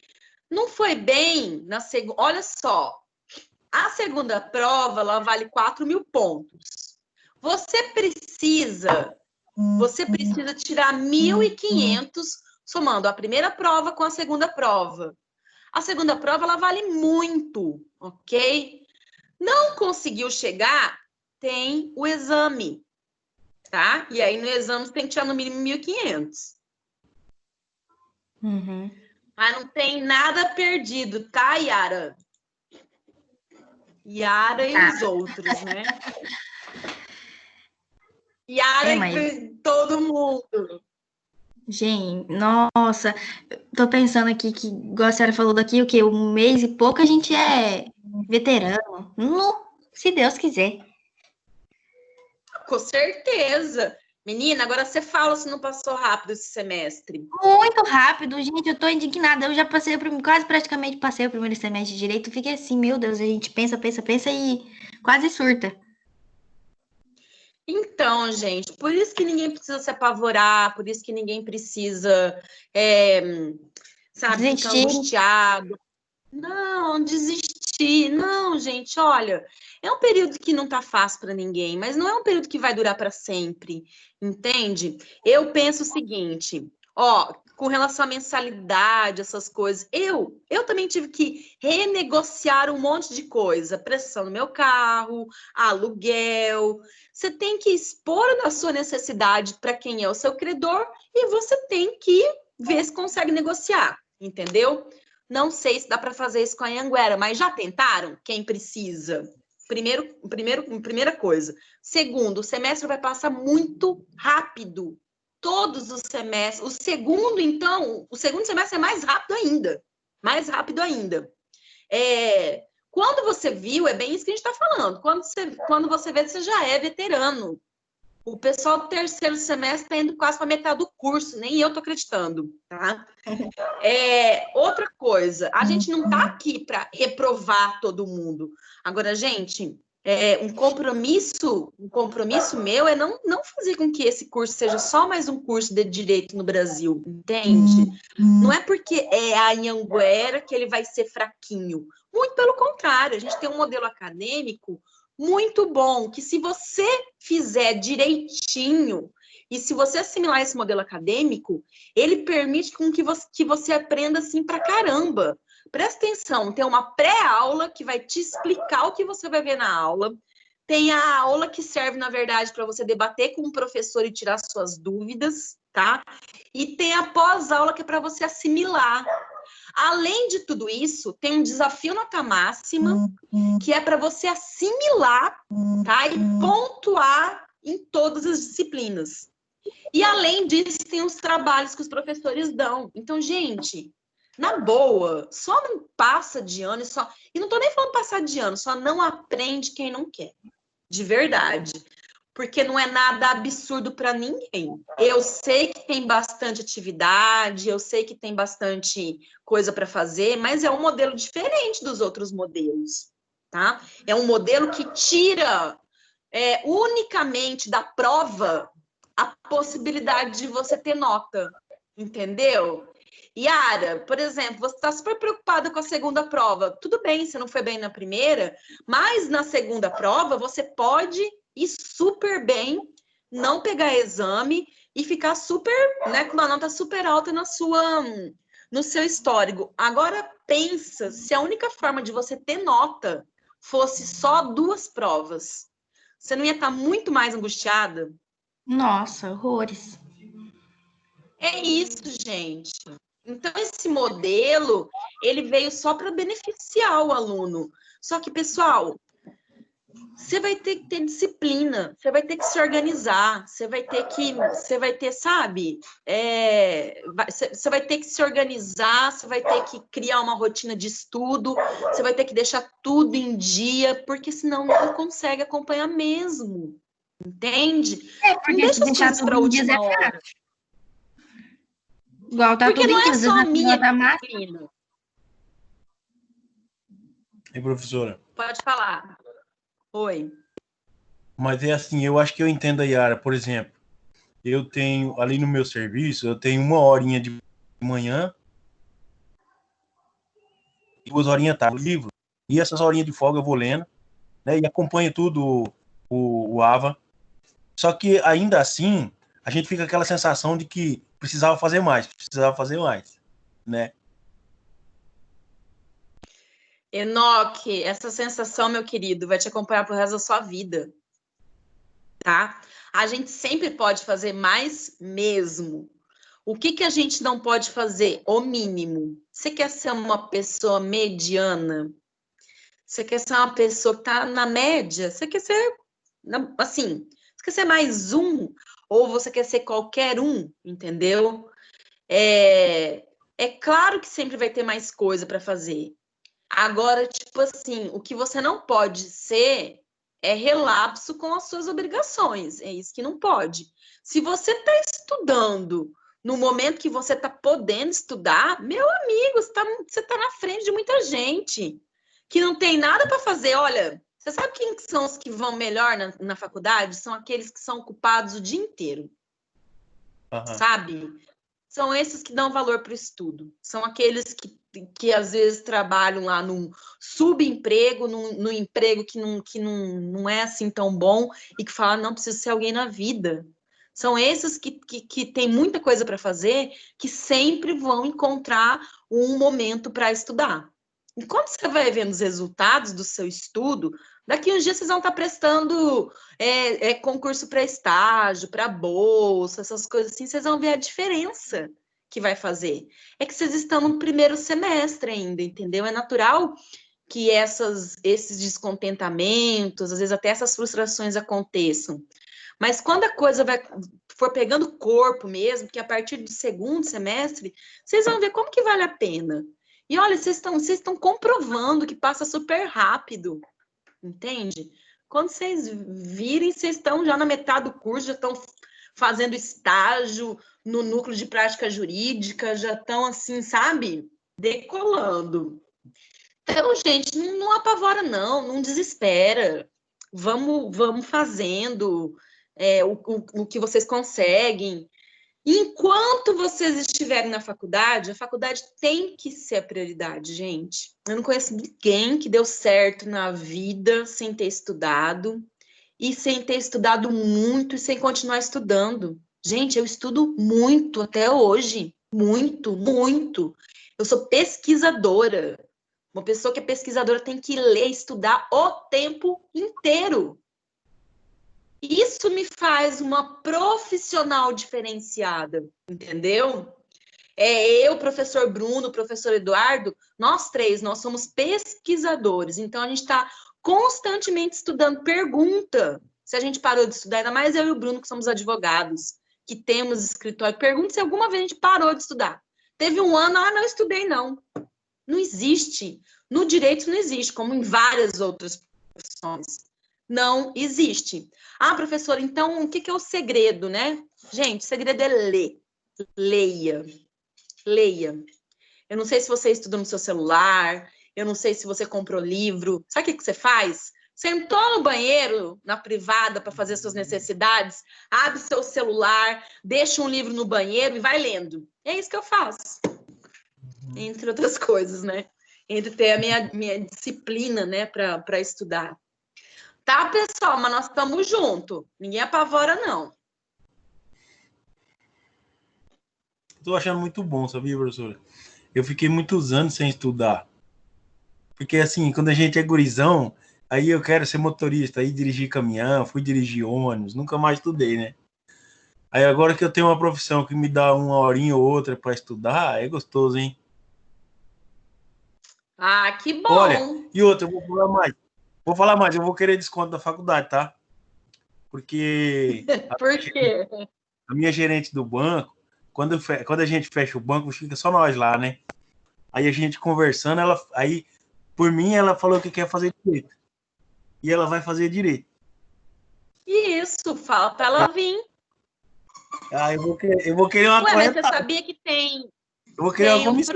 A: Não foi bem na segunda... Olha só, a segunda prova, ela vale 4.000 pontos. Você precisa tirar 1.500 somando a primeira prova com a segunda prova. A segunda prova, ela vale muito, ok? Não conseguiu chegar, tem o exame, tá? E aí, no exame, você tem que tirar no mínimo 1.500.
D: Uhum.
A: Mas não tem nada perdido, tá, Yara? Yara e os outros, né? Yara e todo mundo.
D: Gente, nossa, tô pensando aqui que, igual a senhora falou daqui, o quê? Um mês e pouco a gente é veterano. Se Deus quiser.
A: Com certeza. Menina, agora você fala se não passou rápido esse semestre.
D: Muito rápido, gente, eu tô indignada. Eu já passei, quase praticamente passei o primeiro semestre de Direito. Fiquei assim, meu Deus, a gente pensa e quase surta.
A: Então, gente, por isso que ninguém precisa se apavorar, por isso que ninguém precisa, sabe, ficar angustiado. Não, desistir. Não, gente, olha, é um período que não tá fácil para ninguém, mas não é um período que vai durar para sempre, entende? Eu penso o seguinte, Ó, com relação à mensalidade, essas coisas, eu também tive que renegociar um monte de coisa, prestação no meu carro, aluguel. Você tem que expor a sua necessidade para quem é o seu credor e você tem que ver se consegue negociar, entendeu? Não sei se dá para fazer isso com a Anhanguera, mas já tentaram? Quem precisa? Primeira coisa. Segundo, o semestre vai passar muito rápido. Todos os semestres. O segundo semestre é mais rápido ainda. Mais rápido ainda. Quando você viu, é bem isso que a gente está falando. Quando você vê, você já é veterano. O pessoal do terceiro semestre está indo quase para metade do curso, nem eu estou acreditando, tá? Outra coisa, a gente não está aqui para reprovar todo mundo. Agora, gente, um compromisso meu é não fazer com que esse curso seja só mais um curso de direito no Brasil, entende? Não é porque é a Anhanguera que ele vai ser fraquinho. Muito pelo contrário, a gente tem um modelo acadêmico muito bom, que se você fizer direitinho e se você assimilar esse modelo acadêmico, ele permite com que você aprenda assim pra caramba. Presta atenção, tem uma pré-aula que vai te explicar o que você vai ver na aula, tem a aula que serve, na verdade, para você debater com o professor e tirar suas dúvidas, tá? E tem a pós-aula que é para você assimilar. Além de tudo isso, tem um desafio nota máxima, que é para você assimilar, tá? E pontuar em todas as disciplinas. E além disso, tem os trabalhos que os professores dão. Então, gente, na boa, só não passa de ano e não tô nem falando passar de ano, só não aprende quem não quer. De verdade. Porque não é nada absurdo para ninguém. Eu sei que tem bastante atividade, eu sei que tem bastante coisa para fazer, mas é um modelo diferente dos outros modelos, tá? É um modelo que tira unicamente da prova a possibilidade de você ter nota, entendeu? Yara, por exemplo, você está super preocupada com a segunda prova. Tudo bem, você não foi bem na primeira, mas na segunda prova você pode ir super bem, não pegar exame e ficar super, né, com uma nota super alta no seu histórico. Agora pensa se a única forma de você ter nota fosse só 2 provas. Você não ia estar muito mais angustiada?
D: Nossa, horrores.
A: É isso, gente. Então, esse modelo, ele veio só para beneficiar o aluno. Só que, pessoal, você vai ter que ter disciplina, você vai ter que se organizar, você vai ter, sabe? Você vai ter que se organizar, você vai ter que criar uma rotina de estudo, você vai ter que deixar tudo em dia, porque senão não consegue acompanhar mesmo. Entende?
D: Porque
A: não deixa
D: se
A: as
D: deixar
A: coisas para a
D: tudo em dias
A: última
D: é
A: hora.
D: fácil. Igual tá
A: Porque
D: tudo
A: não
D: em
A: é
D: dias,
A: só a
D: às vezes
A: minha
D: nota máxima.
A: disciplina.
B: E professora?
A: Pode falar. Oi.
B: Mas é assim, eu acho que eu entendo a Yara. Por exemplo, eu tenho, ali no meu serviço, eu tenho 1 horinha de manhã, 2 horinhas tá no livro, e essas horinhas de folga eu vou lendo, né, e acompanho tudo o AVA. Só que ainda assim, a gente fica com aquela sensação de que precisava fazer mais, né?
A: Enoque, essa sensação, meu querido, vai te acompanhar pro resto da sua vida, tá? A gente sempre pode fazer mais mesmo. O que a gente não pode fazer? O mínimo. Você quer ser uma pessoa mediana? Você quer ser uma pessoa que tá na média? Você quer ser, assim, você quer ser mais um? Ou você quer ser qualquer um, entendeu? É claro que sempre vai ter mais coisa para fazer. Agora, tipo assim, o que você não pode ser é relapso com as suas obrigações. É isso que não pode. Se você está estudando no momento que você está podendo estudar, meu amigo, você tá na frente de muita gente que não tem nada para fazer. Olha, você sabe quem são os que vão melhor na faculdade? São aqueles que são ocupados o dia inteiro. Sabe? São esses que dão valor para o estudo. São aqueles que às vezes trabalham lá num subemprego, num emprego que não é assim tão bom e que falam, não, preciso ser alguém na vida. São esses que têm muita coisa para fazer, que sempre vão encontrar um momento para estudar. E quando você vai vendo os resultados do seu estudo, daqui uns dias vocês vão estar prestando concurso para estágio, para bolsa, essas coisas assim, vocês vão ver a diferença que vai fazer. É que vocês estão no primeiro semestre ainda, entendeu? É natural que esses descontentamentos, às vezes até essas frustrações aconteçam. Mas quando a coisa for pegando corpo mesmo, que a partir do segundo semestre, vocês vão ver como que vale a pena. E olha, vocês estão comprovando que passa super rápido, entende? Quando vocês virem, vocês estão já na metade do curso, já estão fazendo estágio no núcleo de prática jurídica, já estão assim, sabe? Decolando. Então, gente, não apavora não desespera. Vamos fazendo o que vocês conseguem. Enquanto vocês estiverem na faculdade, a faculdade tem que ser a prioridade, gente. Eu não conheço ninguém que deu certo na vida sem ter estudado, e sem ter estudado muito e sem continuar estudando. Gente, eu estudo muito até hoje. Muito, muito. Eu sou pesquisadora. Uma pessoa que é pesquisadora tem que ler, estudar o tempo inteiro. Isso me faz uma profissional diferenciada, entendeu? Eu, professor Bruno, professor Eduardo, nós três, nós somos pesquisadores. Então, a gente está constantemente estudando. Pergunta se a gente parou de estudar, ainda mais eu e o Bruno, que somos advogados, que temos escritório. Pergunta se alguma vez a gente parou de estudar. Teve um ano, não estudei, não. Não existe. No direito não existe, como em várias outras profissões. Não existe. Ah, professor, então o que é o segredo, né? Gente, o segredo é ler. Leia. Leia. Eu não sei se você estuda no seu celular, eu não sei se você comprou livro. Sabe o que você faz? Sentou no banheiro, na privada, para fazer suas necessidades, abre seu celular, deixa um livro no banheiro e vai lendo. É isso que eu faço. Entre outras coisas, né? Entre ter a minha disciplina, né, para estudar. Tá, pessoal? Mas nós estamos juntos. Ninguém apavora, não.
B: Estou achando muito bom, sabia, professora? Eu fiquei muitos anos sem estudar. Porque, assim, quando a gente é gurizão, aí eu quero ser motorista, aí dirigir caminhão, fui dirigir ônibus, nunca mais estudei, né? Aí agora que eu tenho uma profissão que me dá uma horinha ou outra para estudar, é gostoso, hein?
A: Ah, que bom!
B: Olha, e outra, eu vou falar mais. Eu vou querer desconto da faculdade, tá? Porque
A: Por quê?
B: a minha gerente do banco, quando a gente fecha o banco, fica só nós lá, né? Aí a gente conversando, aí, por mim, ela falou que quer fazer direito. E ela vai fazer direito.
A: Isso, fala para ela vir.
B: Ah, eu vou querer uma
A: Ué, mas você
B: corretada.
A: sabia que tem
B: Eu vou querer uma
A: um
B: comissão.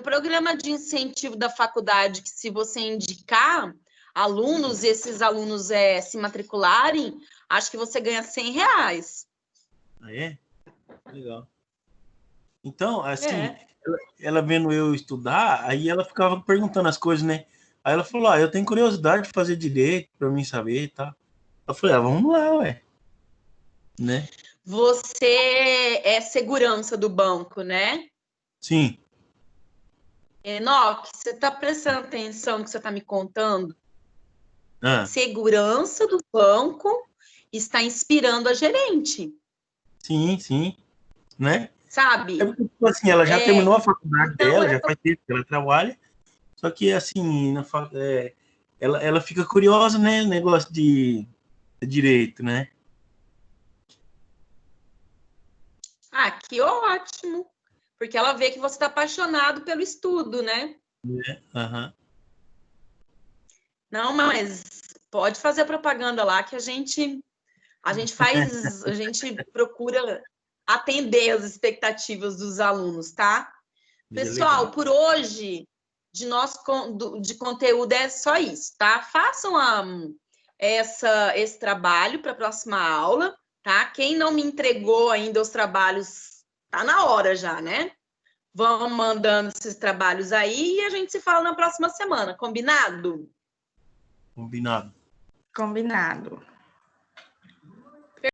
A: programa de incentivo da faculdade que, se você indicar alunos, e esses alunos se matricularem, acho que você ganha R$100.
B: Ah, é? Legal. Então, assim, ela vendo eu estudar, aí ela ficava perguntando as coisas, né? Aí ela falou, eu tenho curiosidade de fazer direito, pra mim saber, tá? Eu falei, vamos lá, ué. Né?
A: Você é segurança do banco, né?
B: Sim.
A: Enoque, você está prestando atenção no que você está me contando?
B: Ah,
A: Segurança do banco está inspirando a gerente.
B: sim, né?
A: Sabe?
B: É porque, tipo assim, ela já terminou a faculdade
A: então,
B: dela, já faz tempo que ela trabalha, só que, assim, ela fica curiosa, né? Negócio de direito, né?
A: Ah, que ótimo! Porque ela vê que você está apaixonado pelo estudo, né?
B: Aham.
A: Não, mas pode fazer propaganda lá que a gente procura atender as expectativas dos alunos, tá? Pessoal, por hoje, de conteúdo é só isso, tá? Façam esse trabalho para a próxima aula, tá? Quem não me entregou ainda os trabalhos, tá na hora já, né? Vão mandando esses trabalhos aí e a gente se fala na próxima semana, combinado?
B: Combinado.
D: Combinado.